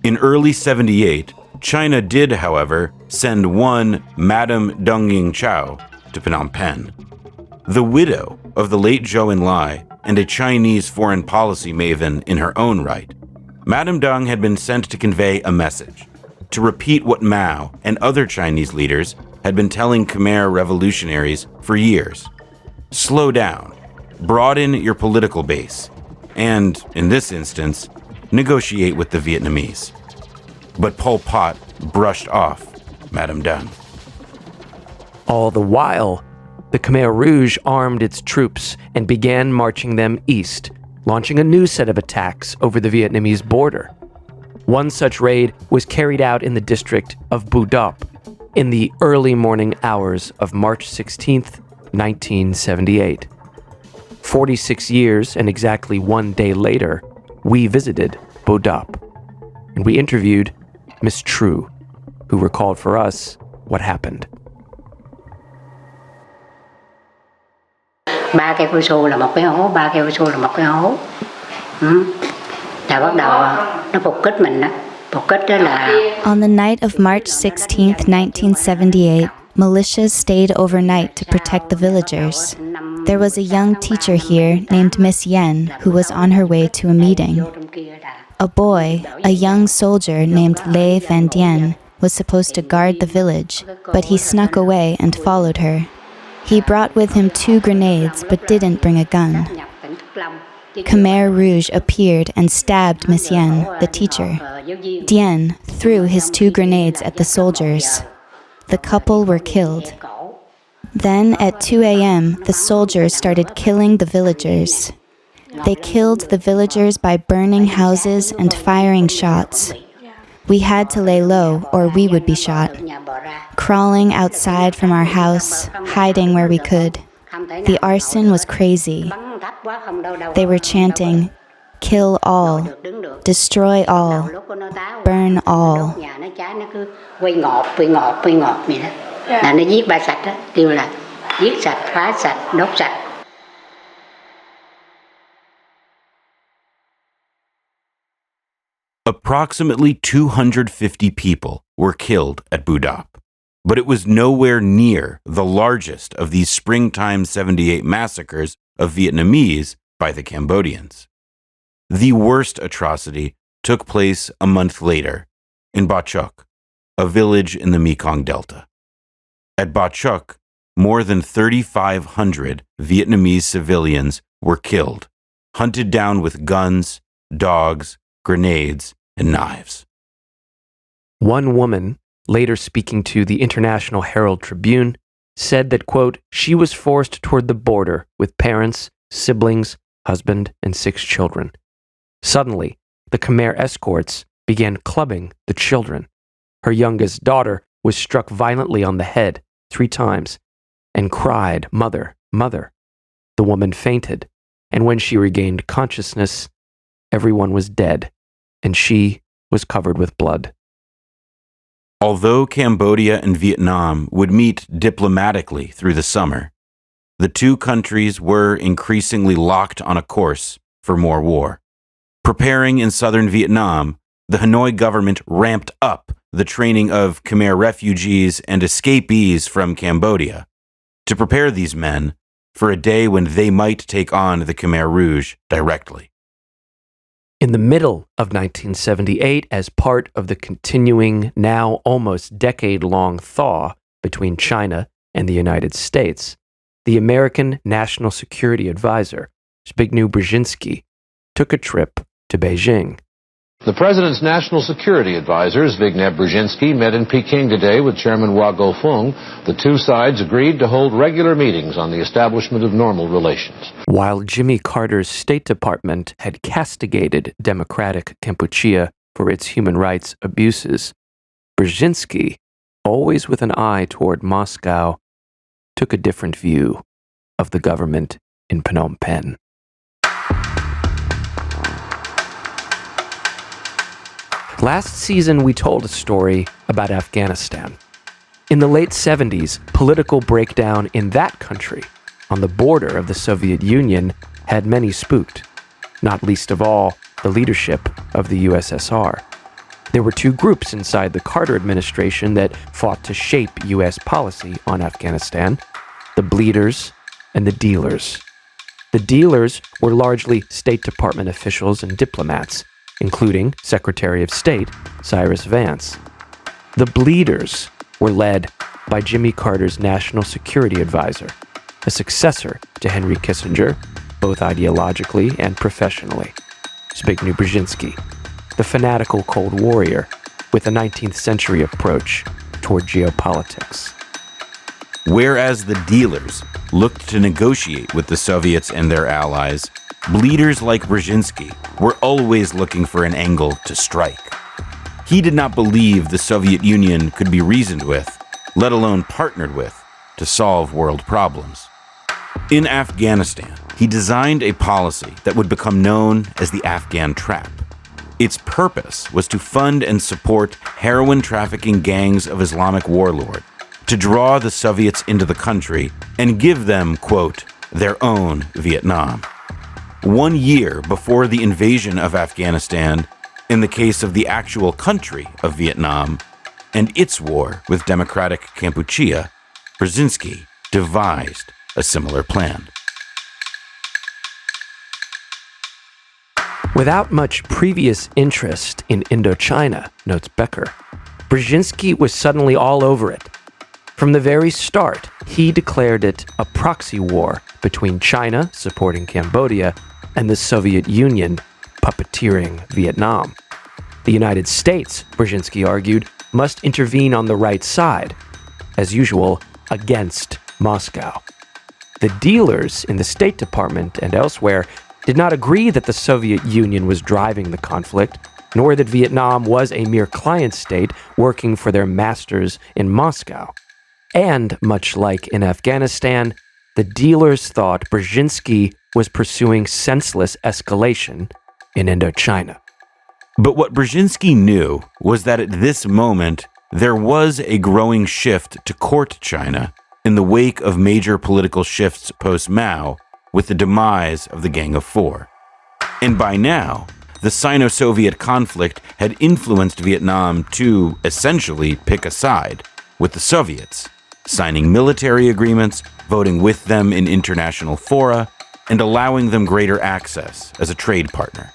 [SPEAKER 2] In early 78, China did, however, send one Madame Deng Ying Chao to Phnom Penh. The widow of the late Zhou Enlai and a Chinese foreign policy maven in her own right, Madame Deng had been sent to convey a message, to repeat what Mao and other Chinese leaders had been telling Khmer revolutionaries for years. Slow down, broaden your political base, and, in this instance, negotiate with the Vietnamese. But Pol Pot brushed off Madame Deng.
[SPEAKER 1] All the while, the Khmer Rouge armed its troops and began marching them east, launching a new set of attacks over the Vietnamese border. One such raid was carried out in the district of Bu Dap in the early morning hours of March 16th, 1978. 46 years and exactly 1 day later, we visited Bu Dap, and we interviewed Miss True, who recalled for us what happened.
[SPEAKER 10] Ba cây cao su là một cái hố, ba cây cao su là một cái hố. Là bắt đầu nó phục kích mình đó. Phục kích đó là...
[SPEAKER 4] On the night of March 16th, 1978, militias stayed overnight to protect the villagers. There was a young teacher here named Miss Yen who was on her way to a meeting. A boy, a young soldier named Lê Van Dien, was supposed to guard the village, but he snuck away and followed her. He brought with him 2 grenades but didn't bring a gun. Khmer Rouge appeared and stabbed Miss Yen, the teacher. Dien threw his 2 grenades at the soldiers. The couple were killed. Then at 2 a.m., the soldiers started killing the villagers. They killed the villagers by burning houses and firing shots. We had to lay low or we would be shot. Crawling outside from our house, hiding where we could. The arson was crazy. They were chanting, "Kill all, destroy all, burn all."
[SPEAKER 10] Là nó giết ba sạch đó, kêu là giết sạch, phá sạch, đốt sạch.
[SPEAKER 2] Approximately 250 people were killed at Bu Dap, but it was nowhere near the largest of these springtime 78 massacres of Vietnamese by the Cambodians. The worst atrocity took place a month later in Ba Chuk, a village in the Mekong Delta. At Ba Chuk, more than 3,500 Vietnamese civilians were killed, hunted down with guns, dogs, grenades, and knives.
[SPEAKER 1] One woman, later speaking to the International Herald Tribune, said that, quote, she was forced toward the border with parents, siblings, husband, and 6 children. Suddenly, the Khmer escorts began clubbing the children. Her youngest daughter was struck violently on the head 3 times and cried, "Mother, mother." The woman fainted, and when she regained consciousness, everyone was dead, and she was covered with blood.
[SPEAKER 2] Although Cambodia and Vietnam would meet diplomatically through the summer, the 2 countries were increasingly locked on a course for more war. Preparing in southern Vietnam, the Hanoi government ramped up the training of Khmer refugees and escapees from Cambodia to prepare these men for a day when they might take on the Khmer Rouge directly.
[SPEAKER 1] In the middle of 1978, as part of the continuing, now almost decade-long thaw between China and the United States, the American National Security Advisor, Zbigniew Brzezinski, took a trip to Beijing.
[SPEAKER 5] The president's national security advisor, Zbigniew Brzezinski, met in Peking today with Chairman Hua Guofeng. The two sides agreed to hold regular meetings on the establishment of normal relations.
[SPEAKER 1] While Jimmy Carter's State Department had castigated democratic Kampuchea for its human rights abuses, Brzezinski, always with an eye toward Moscow, took a different view of the government in Phnom Penh. Last season, we told a story about Afghanistan. In the late 70s, political breakdown in that country, on the border of the Soviet Union, had many spooked, not least of all the leadership of the USSR. There were two groups inside the Carter administration that fought to shape U.S. policy on Afghanistan: the bleeders and the dealers. The dealers were largely State Department officials and diplomats, including Secretary of State Cyrus Vance. The bleeders were led by Jimmy Carter's National Security Advisor, a successor to Henry Kissinger, both ideologically and professionally, Zbigniew Brzezinski, the fanatical Cold Warrior with a 19th century approach toward geopolitics.
[SPEAKER 2] Whereas the dealers looked to negotiate with the Soviets and their allies, bleeders like Brzezinski were always looking for an angle to strike. He did not believe the Soviet Union could be reasoned with, let alone partnered with, to solve world problems. In Afghanistan, he designed a policy that would become known as the Afghan Trap. Its purpose was to fund and support heroin trafficking gangs of Islamic warlords, to draw the Soviets into the country and give them, quote, their own Vietnam. 1 year before the invasion of Afghanistan, in the case of the actual country of Vietnam, and its war with democratic Kampuchea, Brzezinski devised a similar plan.
[SPEAKER 1] Without much previous interest in Indochina, notes Becker, Brzezinski was suddenly all over it. From the very start, he declared it a proxy war between China, supporting Cambodia, and the Soviet Union, puppeteering Vietnam. The United States, Brzezinski argued, must intervene on the right side, as usual, against Moscow. The dealers in the State Department and elsewhere did not agree that the Soviet Union was driving the conflict, nor that Vietnam was a mere client state working for their masters in Moscow. And, much like in Afghanistan, the dealers thought Brzezinski was pursuing senseless escalation in Indochina.
[SPEAKER 2] But what Brzezinski knew was that at this moment, there was a growing shift to court China in the wake of major political shifts post-Mao with the demise of the Gang of Four. And by now, the Sino-Soviet conflict had influenced Vietnam to, essentially, pick a side with the Soviets, signing military agreements, voting with them in international fora, and allowing them greater access as a trade partner.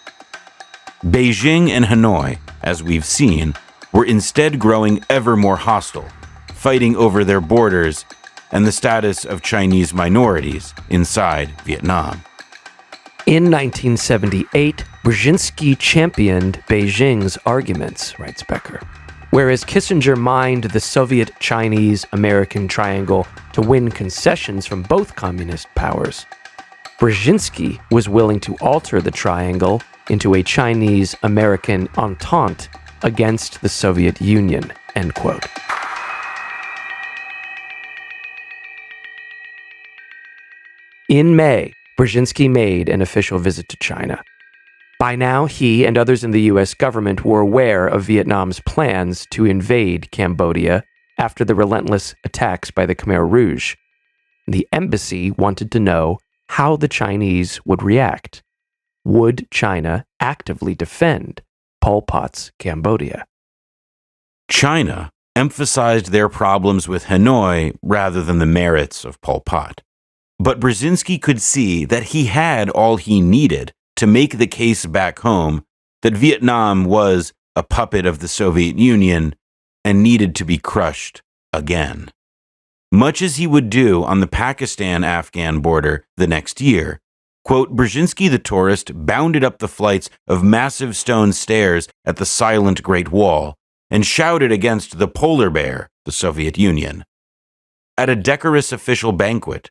[SPEAKER 2] Beijing and Hanoi, as we've seen, were instead growing ever more hostile, fighting over their borders and the status of Chinese minorities inside Vietnam.
[SPEAKER 1] In 1978, Brzezinski championed Beijing's arguments, writes Becker. Whereas Kissinger mined the Soviet-Chinese-American triangle to win concessions from both communist powers, Brzezinski was willing to alter the triangle into a Chinese-American entente against the Soviet Union, end quote. In May, Brzezinski made an official visit to China. By now, he and others in the U.S. government were aware of Vietnam's plans to invade Cambodia after the relentless attacks by the Khmer Rouge. The embassy wanted to know how the Chinese would react. Would China actively defend Pol Pot's Cambodia?
[SPEAKER 2] China emphasized their problems with Hanoi rather than the merits of Pol Pot. But Brzezinski could see that he had all he needed to make the case back home that Vietnam was a puppet of the Soviet Union and needed to be crushed again. much as he would do on the Pakistan-Afghan border the next year. Quote, Brzezinski the tourist bounded up the flights of massive stone stairs at the silent Great Wall and shouted against the polar bear, the Soviet Union. At a decorous official banquet,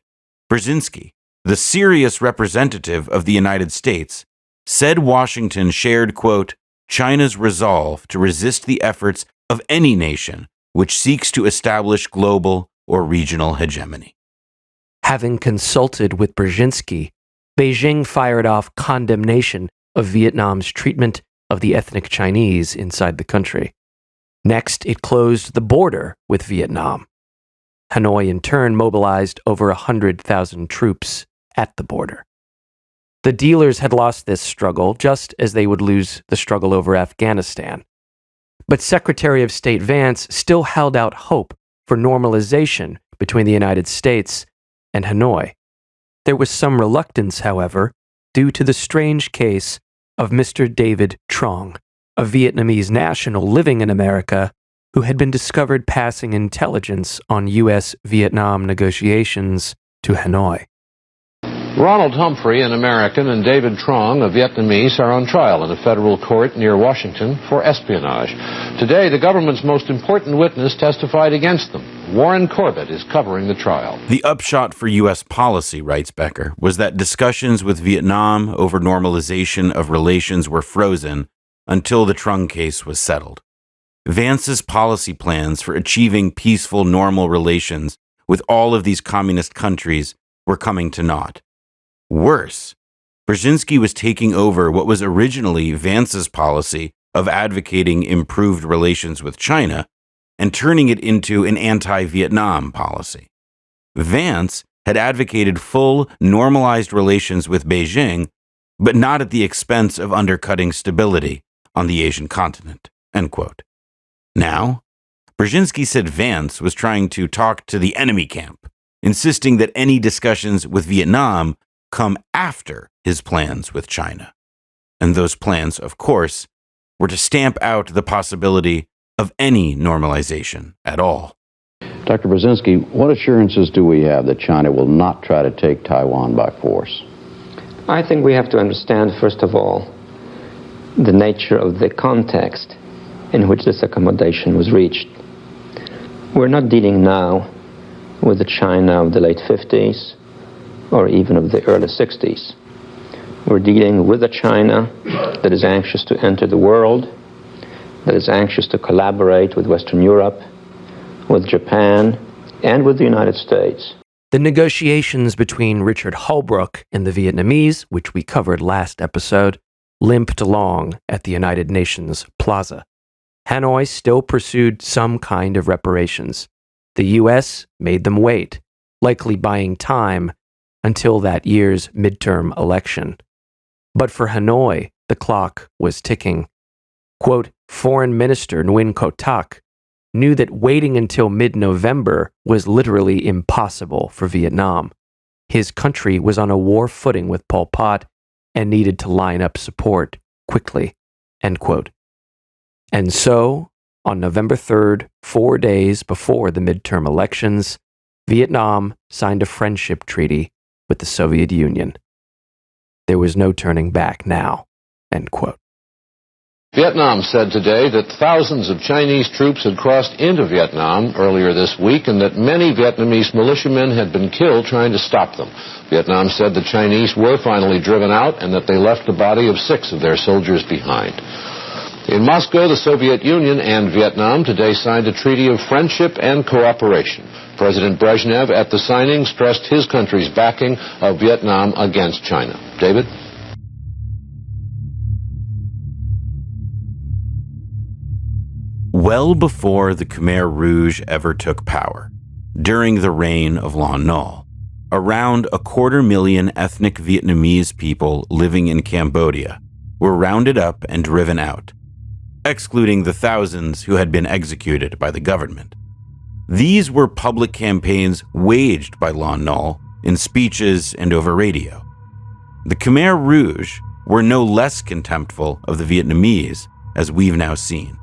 [SPEAKER 2] Brzezinski, the serious representative of the United States, said Washington shared, quote, China's resolve to resist the efforts of any nation which seeks to establish global or regional hegemony.
[SPEAKER 1] Having consulted with Brzezinski, Beijing fired off condemnation of Vietnam's treatment of the ethnic Chinese inside the country. Next, it closed the border with Vietnam. Hanoi, in turn, mobilized over 100,000 troops at the border. The dealers had lost this struggle just as they would lose the struggle over Afghanistan. But Secretary of State Vance still held out hope for normalization between the United States and Hanoi. There was some reluctance, however, due to the strange case of Mr. David Trong, a Vietnamese national living in America who had been discovered passing intelligence on U.S.-Vietnam negotiations to Hanoi.
[SPEAKER 5] Ronald Humphrey, an American, and David Trong, a Vietnamese, are on trial in a federal court near Washington for espionage. Today, the government's most important witness testified against them. Warren Corbett is covering the trial.
[SPEAKER 2] The upshot for U.S. policy, writes Becker, was that discussions with Vietnam over normalization of relations were frozen until the Trong case was settled. Vance's policy plans for achieving peaceful, normal relations with all of these communist countries were coming to naught. Worse, Brzezinski was taking over what was originally Vance's policy of advocating improved relations with China and turning it into an anti-Vietnam policy. Vance had advocated full, normalized relations with Beijing, but not at the expense of undercutting stability on the Asian continent, end quote. Now, Brzezinski said Vance was trying to talk to the enemy camp, insisting that any discussions with Vietnam come after his plans with China. And those plans, of course, were to stamp out the possibility of any normalization at all.
[SPEAKER 11] Dr. Brzezinski, what assurances do we have that China will not try to take Taiwan by force?
[SPEAKER 12] I think we have to understand, first of all, the nature of the context in which this accommodation was reached. We're not dealing now with the China of the late 50s or even of the early 60s. We're dealing with a China that is anxious to enter the world, that is anxious to collaborate with Western Europe, with Japan, and with the United States.
[SPEAKER 1] The negotiations between Richard Holbrooke and the Vietnamese, which we covered last episode, limped along at the United Nations Plaza. Hanoi still pursued some kind of reparations. The U.S. made them wait, likely buying time until that year's midterm election. But for Hanoi, the clock was ticking. Quote, Foreign Minister Nguyen Co Thach knew that waiting until mid-November was literally impossible for Vietnam. His country was on a war footing with Pol Pot and needed to line up support quickly, end quote. And so, on November 3rd, 4 days before the midterm elections, Vietnam signed a friendship treaty with the Soviet Union. There was no turning back now, end quote.
[SPEAKER 5] Vietnam said today that thousands of Chinese troops had crossed into Vietnam earlier this week and that many Vietnamese militiamen had been killed trying to stop them. Vietnam said the Chinese were finally driven out and that they left the body of 6 of their soldiers behind. In Moscow, the Soviet Union and Vietnam today signed a treaty of friendship and cooperation. President Brezhnev at the signing stressed his country's backing of Vietnam against China. David?
[SPEAKER 2] Well before the Khmer Rouge ever took power, during the reign of Lon Nol, around 250,000 ethnic Vietnamese people living in Cambodia were rounded up and driven out, excluding the thousands who had been executed by the government. These were public campaigns waged by Lon Nol in speeches and over radio. The Khmer Rouge were no less contemptful of the Vietnamese, as we've now seen.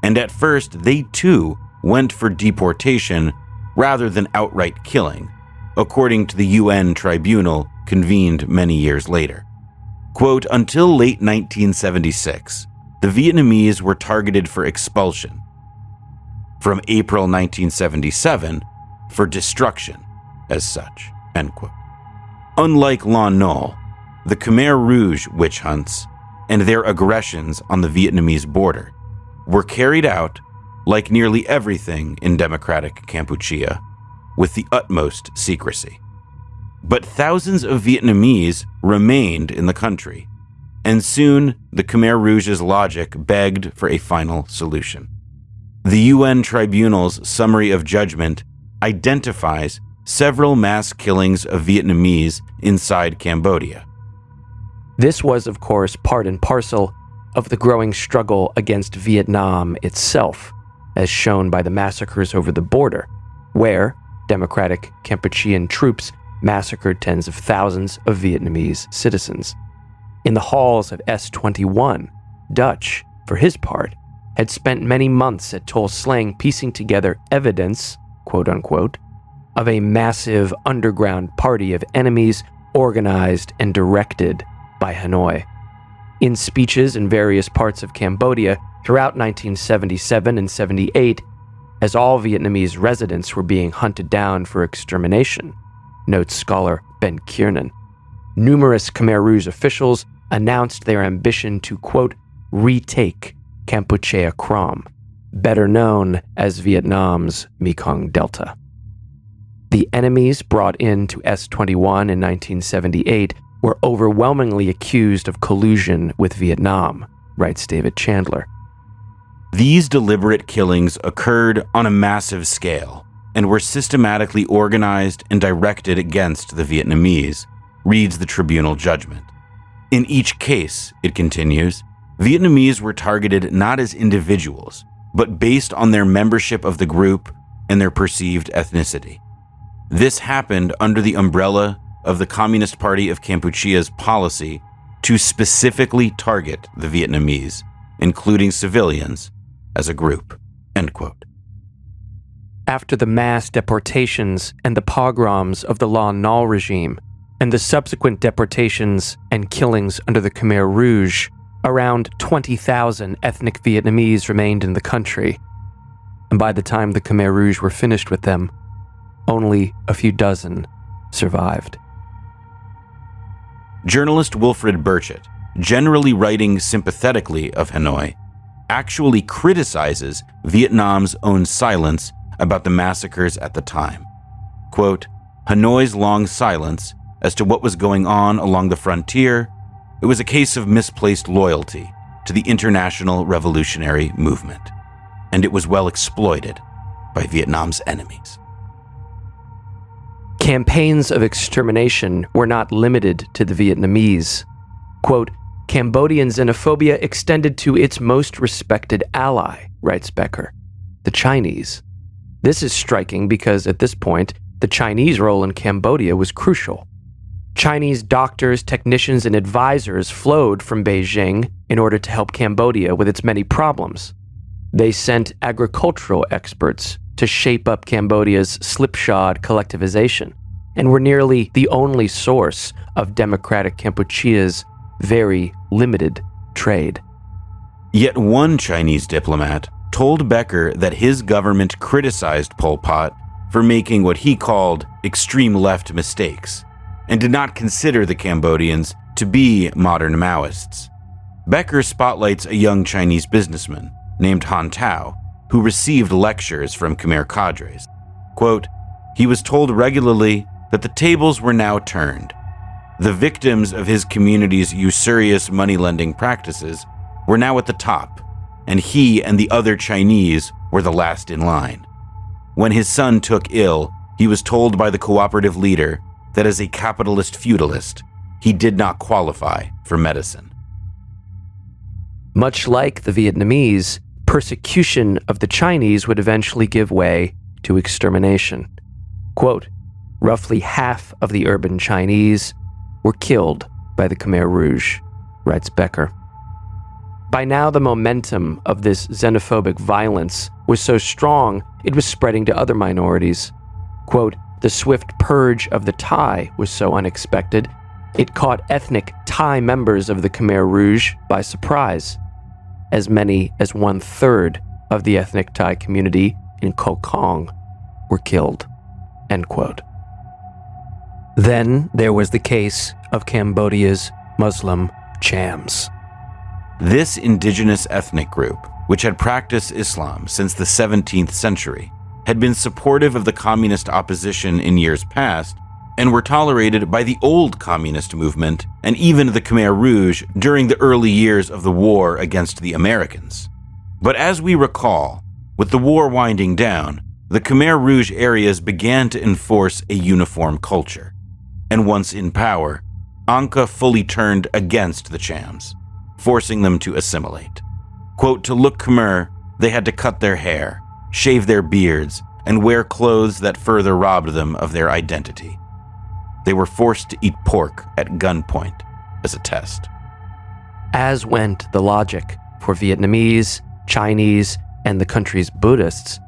[SPEAKER 2] And at first, they too went for deportation rather than outright killing, according to the UN tribunal convened many years later. Quote, until late 1976, the Vietnamese were targeted for expulsion. From April 1977, for destruction as such, end quote. Unlike Lon Nol, the Khmer Rouge witch hunts and their aggressions on the Vietnamese border were carried out, like nearly everything in democratic Kampuchea, with the utmost secrecy. But thousands of Vietnamese remained in the country, and soon the Khmer Rouge's logic begged for a final solution. The UN Tribunal's summary of judgment identifies several mass killings of Vietnamese inside Cambodia.
[SPEAKER 1] This was, of course, part and parcel of the growing struggle against Vietnam itself, as shown by the massacres over the border, where democratic Kampuchean troops massacred tens of thousands of Vietnamese citizens. In the halls of S-21, Dutch, for his part, had spent many months at Tuol Sleng piecing together evidence, quote-unquote, of a massive underground party of enemies organized and directed by Hanoi. In speeches in various parts of Cambodia throughout 1977 and 78, as all Vietnamese residents were being hunted down for extermination, notes scholar Ben Kiernan, numerous Khmer Rouge officials announced their ambition to, quote, retake Kampuchea Krom, better known as Vietnam's Mekong Delta. The enemies brought into S-21 in 1978 were overwhelmingly accused of collusion with Vietnam, writes David Chandler.
[SPEAKER 2] These deliberate killings occurred on a massive scale and were systematically organized and directed against the Vietnamese, reads the tribunal judgment. In each case, it continues, Vietnamese were targeted not as individuals, but based on their membership of the group and their perceived ethnicity. This happened under the umbrella of the Communist Party of Kampuchea's policy to specifically target the Vietnamese, including civilians, as a group, end quote.
[SPEAKER 1] After the mass deportations and the pogroms of the Lon Nol regime, and the subsequent deportations and killings under the Khmer Rouge, around 20,000 ethnic Vietnamese remained in the country, and by the time the Khmer Rouge were finished with them, only a few dozen survived.
[SPEAKER 2] Journalist Wilfred Burchett, generally writing sympathetically of Hanoi, actually criticizes Vietnam's own silence about the massacres at the time. Quote, Hanoi's long silence as to what was going on along the frontier, it was a case of misplaced loyalty to the international revolutionary movement, and it was well exploited by Vietnam's enemies.
[SPEAKER 1] Campaigns of extermination were not limited to the Vietnamese. Quote, Cambodian xenophobia extended to its most respected ally, writes Becker, the Chinese. This is striking because at this point, the Chinese role in Cambodia was crucial. Chinese doctors, technicians, and advisors flowed from Beijing in order to help Cambodia with its many problems. They sent agricultural experts to shape up Cambodia's slipshod collectivization, and were nearly the only source of democratic Kampuchea's very limited trade.
[SPEAKER 2] Yet one Chinese diplomat told Becker that his government criticized Pol Pot for making what he called extreme left mistakes, and did not consider the Cambodians to be modern Maoists. Becker spotlights a young Chinese businessman named Han Tao, who received lectures from Khmer cadres. Quote, he was told regularly that the tables were now turned. The victims of his community's usurious money-lending practices were now at the top, and he and the other Chinese were the last in line. When his son took ill, he was told by the cooperative leader that as a capitalist feudalist, he did not qualify for medicine.
[SPEAKER 1] Much like the Vietnamese, persecution of the Chinese would eventually give way to extermination. Quote, roughly half of the urban Chinese were killed by the Khmer Rouge, writes Becker. By now, the momentum of this xenophobic violence was so strong it was spreading to other minorities, Quote, the swift purge of the Thai was so unexpected, it caught ethnic Thai members of the Khmer Rouge by surprise. As many as 1/3 of the ethnic Thai community in Koh Kong were killed. End quote. Then there was the case of Cambodia's Muslim Chams.
[SPEAKER 2] This indigenous ethnic group, which had practiced Islam since the 17th century, had been supportive of the communist opposition in years past and were tolerated by the old communist movement and even the Khmer Rouge during the early years of the war against the Americans. But as we recall, with the war winding down, the Khmer Rouge areas began to enforce a uniform culture. And once in power, Angkor fully turned against the Chams, forcing them to assimilate. Quote, to look Khmer, they had to cut their hair, shave their beards, and wear clothes that further robbed them of their identity. They were forced to eat pork at gunpoint as a test.
[SPEAKER 1] As went the logic for Vietnamese, Chinese, and the country's Buddhists,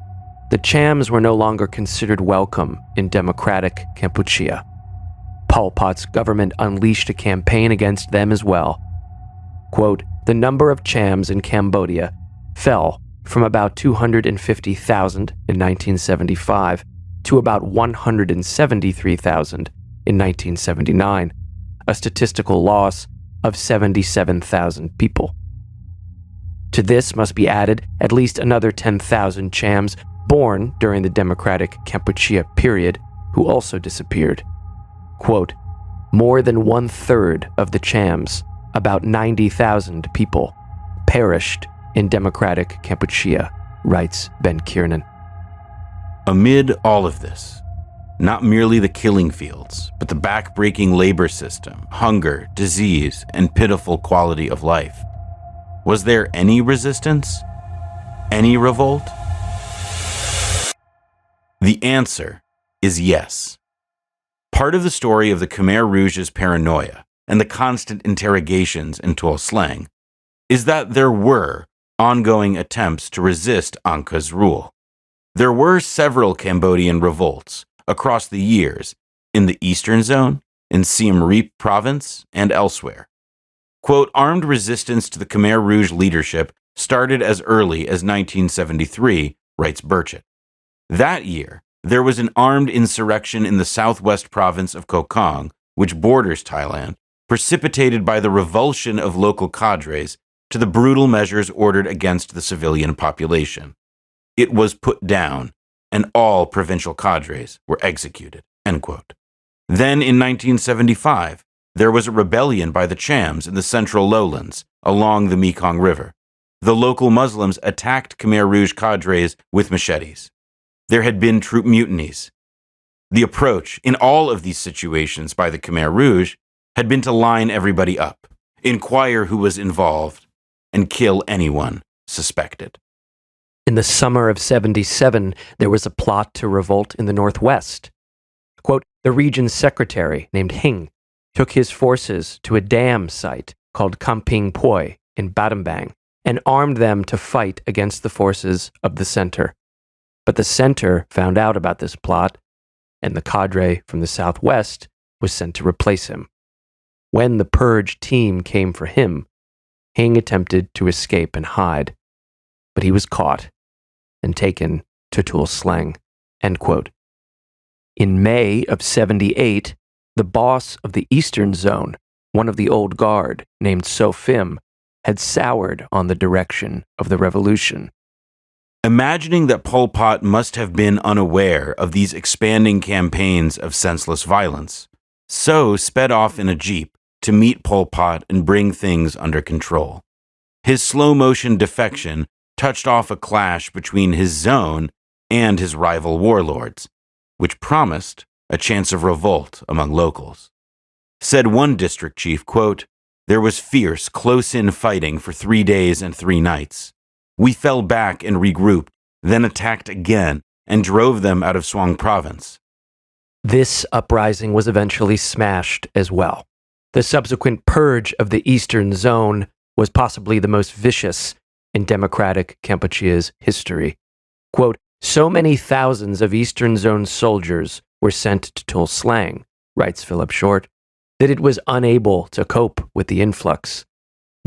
[SPEAKER 1] the Chams were no longer considered welcome in democratic Kampuchea. Pol Pot's government unleashed a campaign against them as well. Quote, the number of Chams in Cambodia fell from about 250,000 in 1975 to about 173,000 in 1979, a statistical loss of 77,000 people. To this must be added at least another 10,000 Chams born during the democratic Kampuchea period who also disappeared. Quote, more than 1/3 of the Chams, about 90,000 people, perished in democratic Kampuchea, writes Ben Kiernan.
[SPEAKER 2] Amid all of this, not merely the killing fields, but the back-breaking labor system, hunger, disease, and pitiful quality of life, was there any resistance? Any revolt? The answer is yes. Part of the story of the Khmer Rouge's paranoia and the constant interrogations in Tuol Sleng is that there were ongoing attempts to resist Angkor's rule. There were several Cambodian revolts across the years in the Eastern Zone, in Siem Reap province, and elsewhere. Quote, armed resistance to the Khmer Rouge leadership started as early as 1973, writes Burchett. That year, there was an armed insurrection in the southwest province of Koh Kong, which borders Thailand, precipitated by the revulsion of local cadres to the brutal measures ordered against the civilian population. It was put down, and all provincial cadres were executed, end quote. Then in 1975, there was a rebellion by the Chams in the central lowlands along the Mekong River. The local Muslims attacked Khmer Rouge cadres with machetes. There had been troop mutinies. The approach in all of these situations by the Khmer Rouge had been to line everybody up, inquire who was involved, and kill anyone suspected.
[SPEAKER 1] In the summer of 77, there was a plot to revolt in the northwest. Quote, the region's secretary, named Hing, took his forces to a dam site called Kamping Poi in Battambang and armed them to fight against the forces of the center. But the center found out about this plot, and the cadre from the southwest was sent to replace him. When the purge team came for him, Hing attempted to escape and hide, but he was caught and taken to Tuol Sleng, end quote. In May of 78, the boss of the Eastern Zone, one of the old guard named So Phim, had soured on the direction of the revolution.
[SPEAKER 2] Imagining that Pol Pot must have been unaware of these expanding campaigns of senseless violence, So sped off in a jeep to meet Pol Pot and bring things under control. His slow-motion defection touched off a clash between his zone and his rival warlords, which promised a chance of revolt among locals. Said one district chief, quote, there was fierce, close-in fighting for 3 days and 3 nights. We fell back and regrouped, then attacked again and drove them out of Swang province.
[SPEAKER 1] This uprising was eventually smashed as well. The subsequent purge of the Eastern Zone was possibly the most vicious in democratic Kampuchea's history. Quote, So many thousands of Eastern Zone soldiers were sent to Tuol Sleng, writes Philip Short, that it was unable to cope with the influx.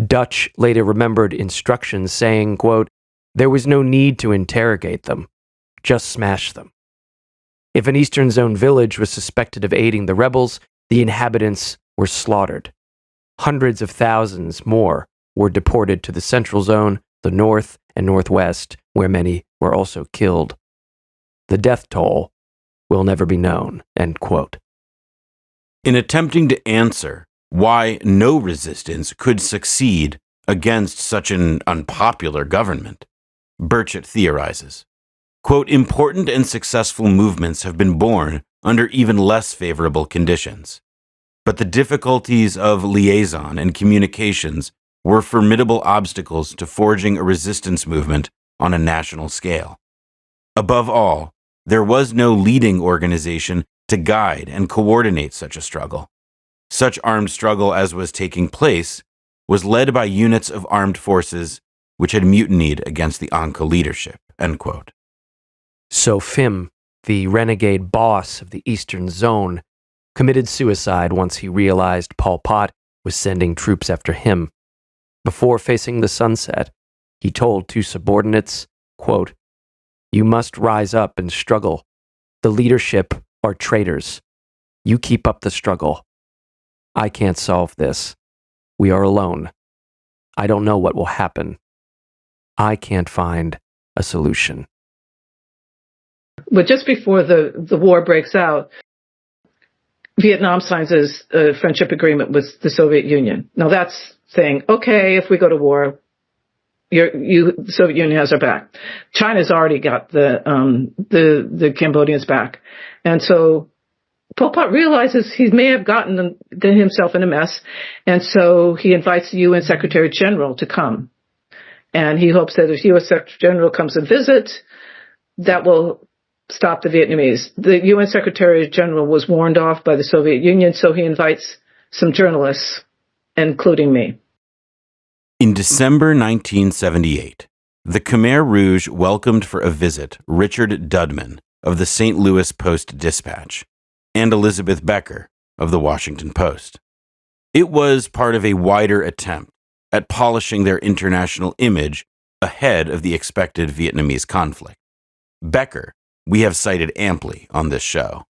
[SPEAKER 1] Dutch later remembered instructions saying, quote, "There was no need to interrogate them, just smash them." If an Eastern Zone village was suspected of aiding the rebels, the inhabitants were slaughtered. Hundreds of thousands more were deported to the Central Zone, the North and Northwest, where many were also killed. The death toll will never be known, end quote.
[SPEAKER 2] In attempting to answer why no resistance could succeed against such an unpopular government, Burchett theorizes, quote, "Important and successful movements have been born under even less favorable conditions. But the difficulties of liaison and communications were formidable obstacles to forging a resistance movement on a national scale. Above all, there was no leading organization to guide and coordinate such a struggle. Such armed struggle as was taking place was led by units of armed forces which had mutinied against the Angkor leadership," end quote.
[SPEAKER 1] So Phim, the renegade boss of the Eastern Zone, committed suicide once he realized Pol Pot was sending troops after him. Before facing the sunset, he told two subordinates, quote, "You must rise up and struggle. The leadership are traitors. You keep up the struggle. I can't solve this. We are alone. I don't know what will happen. I can't find a solution."
[SPEAKER 3] But just before the war breaks out, Vietnam signs a friendship agreement with the Soviet Union. Now that's saying, okay, if we go to war, the Soviet Union has our back. China's already got the Cambodians back. And so Pol Pot realizes he may have gotten himself in a mess. And so he invites the UN Secretary General to come. And he hopes that if the U.S. Secretary General comes and visits, that will stop the Vietnamese. The UN Secretary General was warned off by the Soviet Union, so he invites some journalists, including me.
[SPEAKER 2] In December 1978, the Khmer Rouge welcomed for a visit Richard Dudman of the St. Louis Post-Dispatch and Elizabeth Becker of the Washington Post. It was part of a wider attempt at polishing their international image ahead of the expected Vietnamese conflict. Becker we have cited amply on this show.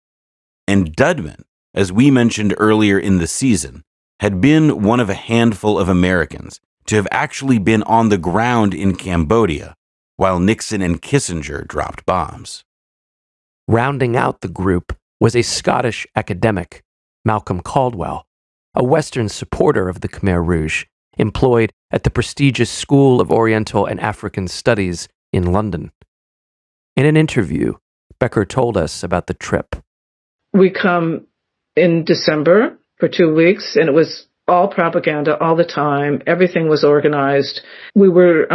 [SPEAKER 2] And Dudman, as we mentioned earlier in the season, had been one of a handful of Americans to have actually been on the ground in Cambodia while Nixon and Kissinger dropped bombs.
[SPEAKER 1] Rounding out the group was a Scottish academic, Malcolm Caldwell, a Western supporter of the Khmer Rouge, employed at the prestigious School of Oriental and African Studies in London. In an interview, Becker told us about the trip.
[SPEAKER 3] We come in December for 2 weeks, and it was all propaganda all the time. Everything was organized. We were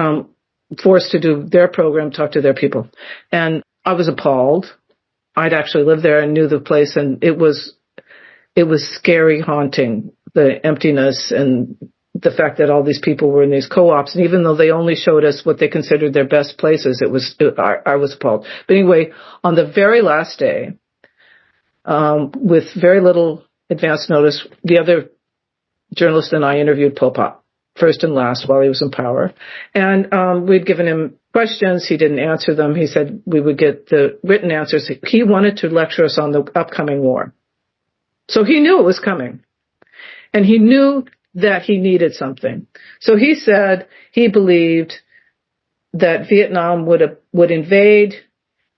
[SPEAKER 3] forced to do their program, talk to their people. And I was appalled. I'd actually lived there and knew the place, and it was scary, haunting, the emptiness and the fact that all these people were in these co-ops. And even though they only showed us what they considered their best places, I was appalled. But anyway, on the very last day, with very little advance notice, the other journalist and I interviewed Pol Pot, first and last, while he was in power. And we'd given him questions. He didn't answer them. He said we would get the written answers. He wanted to lecture us on the upcoming war. So he knew it was coming. And he knew that he needed something. So he said he believed that Vietnam would invade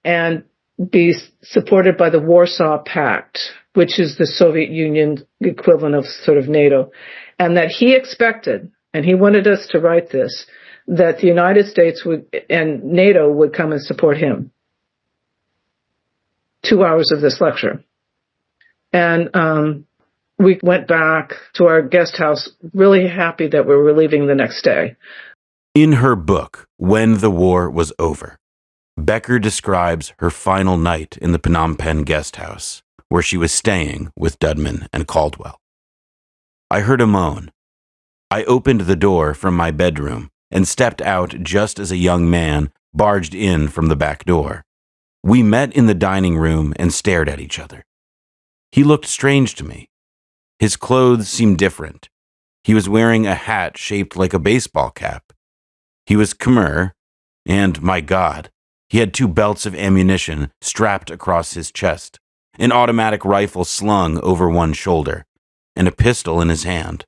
[SPEAKER 3] and be supported by the Warsaw Pact, which is the Soviet Union equivalent of sort of NATO, and that he expected, and he wanted us to write this, that the United States and NATO would come and support him. 2 hours of this lecture. And we went back to our guest house really happy that we were leaving the next day.
[SPEAKER 2] In her book, When the War Was Over, Becker describes her final night in the Phnom Penh guest house, where she was staying with Dudman and Caldwell. "I heard a moan. I opened the door from my bedroom and stepped out just as a young man barged in from the back door, We met in the dining room and stared at each other. He looked strange to me. His clothes seemed different. He was wearing a hat shaped like a baseball cap. He was Khmer, and, my God, he had 2 belts of ammunition strapped across his chest, an automatic rifle slung over one shoulder, and a pistol in his hand.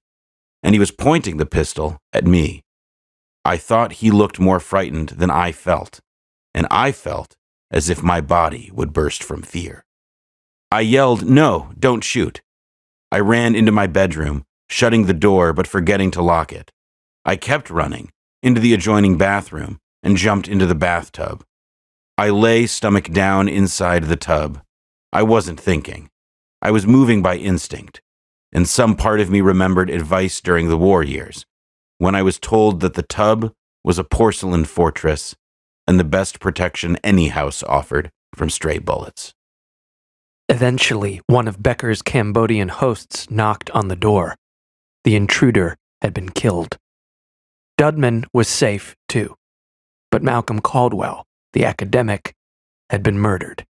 [SPEAKER 2] And he was pointing the pistol at me. I thought he looked more frightened than I felt, and I felt as if my body would burst from fear. I yelled, "No, don't shoot." I ran into my bedroom, shutting the door but forgetting to lock it. I kept running into the adjoining bathroom and jumped into the bathtub. I lay stomach down inside the tub. I wasn't thinking. I was moving by instinct, and some part of me remembered advice during the war years, when I was told that the tub was a porcelain fortress and the best protection any house offered from stray bullets.
[SPEAKER 1] Eventually, one of Becker's Cambodian hosts knocked on the door. The intruder had been killed. Dudman was safe, too, but Malcolm Caldwell, the academic, had been murdered.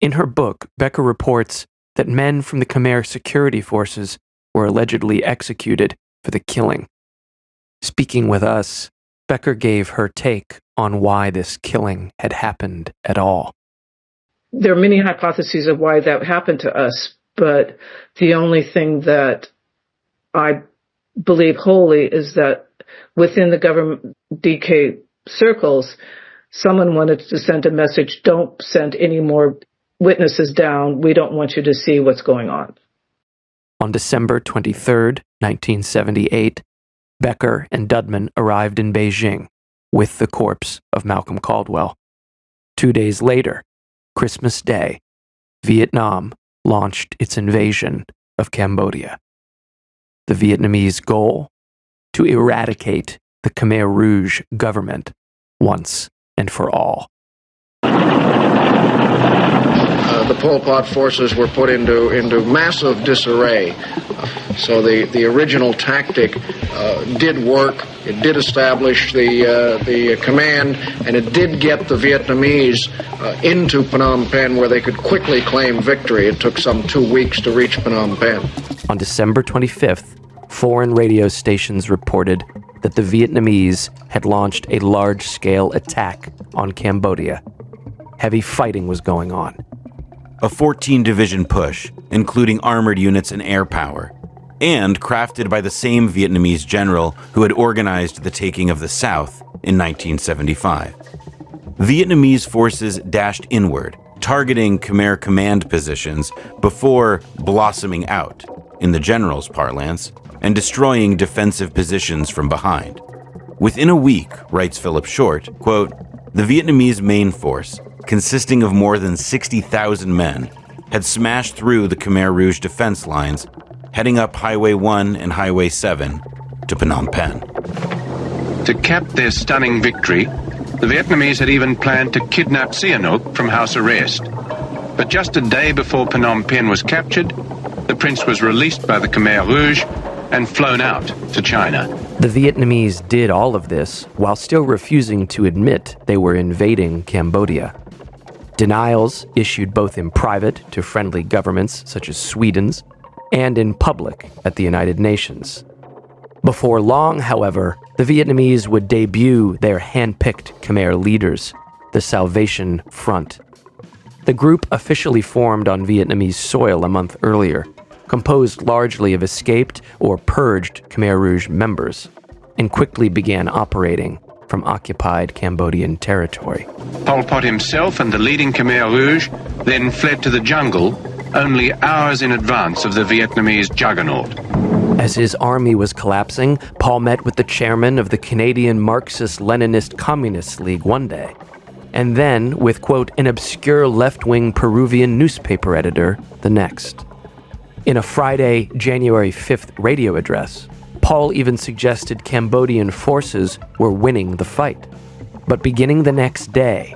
[SPEAKER 1] In her book, Becker reports that men from the Khmer security forces were allegedly executed for the killing. Speaking with us, Becker gave her take on why this killing had happened at all.
[SPEAKER 3] There are many hypotheses of why that happened to us, but the only thing that I believe wholly is that within the government DK circles, someone wanted to send a message, don't send any more witnesses down. We don't want you to see what's going on.
[SPEAKER 1] On December 23, 1978, Becker and Dudman arrived in Beijing with the corpse of Malcolm Caldwell. 2 days later, Christmas Day, Vietnam launched its invasion of Cambodia. The Vietnamese goal? To eradicate the Khmer Rouge government once and for all.
[SPEAKER 13] The Pol Pot forces were put into massive disarray. So the original tactic did work. It did establish the command, and it did get the Vietnamese into Phnom Penh, where they could quickly claim victory. It took some 2 weeks to reach Phnom Penh.
[SPEAKER 1] On December 25th, foreign radio stations reported that the Vietnamese had launched a large-scale attack on Cambodia. Heavy fighting was going on.
[SPEAKER 2] A 14-division push, including armored units and air power, and crafted by the same Vietnamese general who had organized the taking of the South in 1975. Vietnamese forces dashed inward, targeting Khmer command positions before blossoming out, in the general's parlance, and destroying defensive positions from behind. Within a week, writes Philip Short, quote, the Vietnamese main force, consisting of more than 60,000 men, had smashed through the Khmer Rouge defense lines, heading up Highway 1 and Highway 7 to Phnom Penh.
[SPEAKER 14] To cap their stunning victory, the Vietnamese had even planned to kidnap Sihanouk from house arrest. But just a day before Phnom Penh was captured, the prince was released by the Khmer Rouge and flown out to China.
[SPEAKER 1] The Vietnamese did all of this while still refusing to admit they were invading Cambodia. Denials issued both in private to friendly governments such as Sweden's and in public at the United Nations. Before long, however, the Vietnamese would debut their hand-picked Khmer leaders, the Salvation Front. The group officially formed on Vietnamese soil a month earlier, composed largely of escaped or purged Khmer Rouge members, and quickly began operating from occupied Cambodian territory.
[SPEAKER 14] Pol Pot himself and the leading Khmer Rouge then fled to the jungle, only hours in advance of the Vietnamese juggernaut.
[SPEAKER 1] As his army was collapsing, Paul met with the chairman of the Canadian Marxist-Leninist Communist League one day, and then with, quote, an obscure left-wing Peruvian newspaper editor the next. In a Friday, January 5th radio address, Paul even suggested Cambodian forces were winning the fight. But beginning the next day,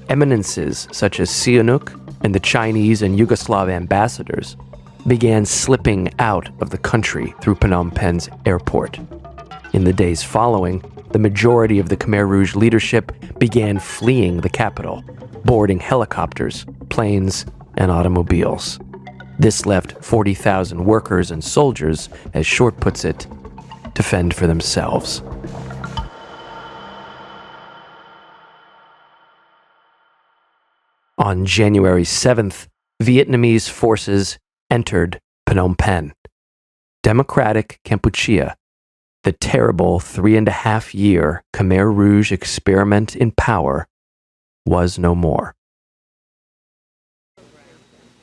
[SPEAKER 1] eminences such as Sihanouk and the Chinese and Yugoslav ambassadors began slipping out of the country through Phnom Penh's airport. In the days following, the majority of the Khmer Rouge leadership began fleeing the capital, boarding helicopters, planes, and automobiles. This left 40,000 workers and soldiers, as Short puts it, to fend for themselves. On January 7th, Vietnamese forces entered Phnom Penh. Democratic Kampuchea, the terrible 3.5-year Khmer Rouge experiment in power, was no more.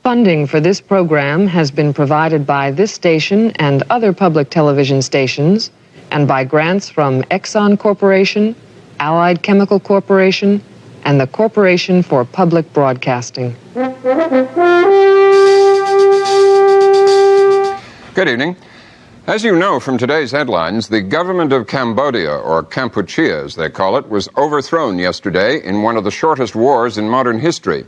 [SPEAKER 15] Funding for this program has been provided by this station and other public television stations, and by grants from Exxon Corporation, Allied Chemical Corporation, and the Corporation for Public Broadcasting.
[SPEAKER 16] Good evening. As you know from today's headlines, the government of Cambodia, or Kampuchea as they call it, was overthrown yesterday in one of the shortest wars in modern history.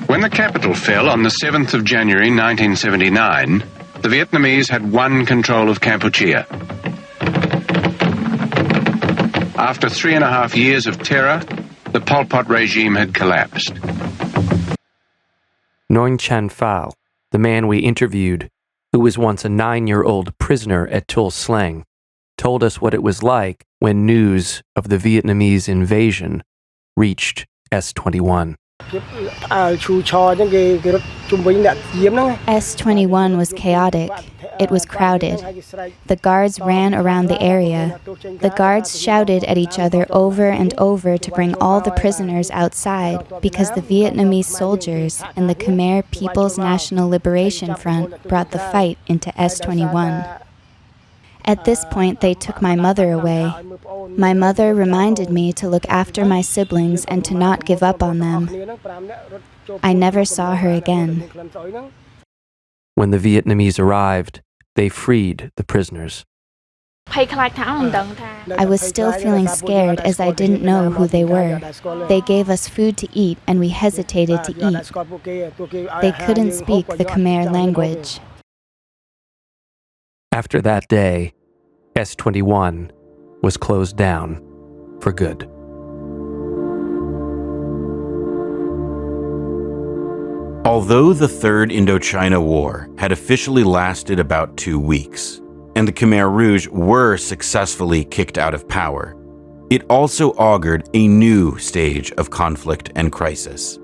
[SPEAKER 14] When the capital fell on the 7th of January 1979, the Vietnamese had won control of Kampuchea. After 3.5 years of terror, the Pol Pot regime had collapsed.
[SPEAKER 1] Nguyen Chan Phao, the man we interviewed, who was once a 9-year-old prisoner at Tuol Sleng, told us what it was like when news of the Vietnamese invasion reached S-21.
[SPEAKER 4] S-21 was chaotic. It was crowded. The guards ran around the area. The guards shouted at each other over and over to bring all the prisoners outside because the Vietnamese soldiers and the Khmer People's National Liberation Front brought the fight into S-21. At this point, they took my mother away. My mother reminded me to look after my siblings and to not give up on them. I never saw her again.
[SPEAKER 1] When the Vietnamese arrived, they freed the prisoners.
[SPEAKER 4] I was still feeling scared as I didn't know who they were. They gave us food to eat and we hesitated to eat. They couldn't speak the Khmer language.
[SPEAKER 1] After that day, S-21 was closed down for good.
[SPEAKER 2] Although the Third Indochina War had officially lasted about 2 weeks, and the Khmer Rouge were successfully kicked out of power, it also augured a new stage of conflict and crisis.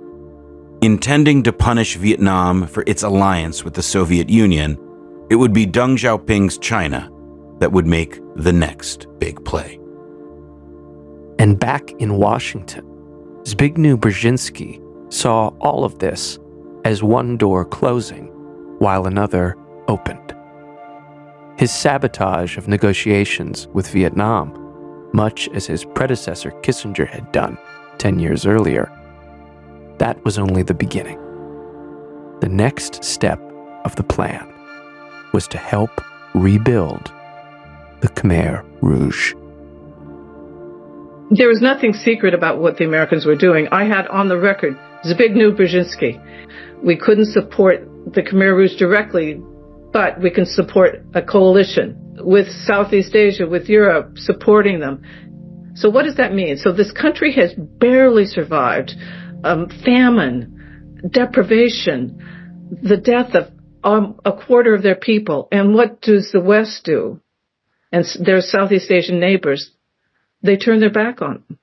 [SPEAKER 2] Intending to punish Vietnam for its alliance with the Soviet Union, it would be Deng Xiaoping's China that would make the next big play.
[SPEAKER 1] And back in Washington, Zbigniew Brzezinski saw all of this as one door closing while another opened. His sabotage of negotiations with Vietnam, much as his predecessor Kissinger had done 10 years earlier, that was only the beginning. The next step of the plan was to help rebuild the Khmer Rouge.
[SPEAKER 3] There was nothing secret about what the Americans were doing. I had on the record Zbigniew Brzezinski. We couldn't support the Khmer Rouge directly, but we can support a coalition with Southeast Asia, with Europe, supporting them. So what does that mean? So this country has barely survived famine, deprivation, the death of a quarter of their people. And what does the West do? And their Southeast Asian neighbors, they turn their back on them.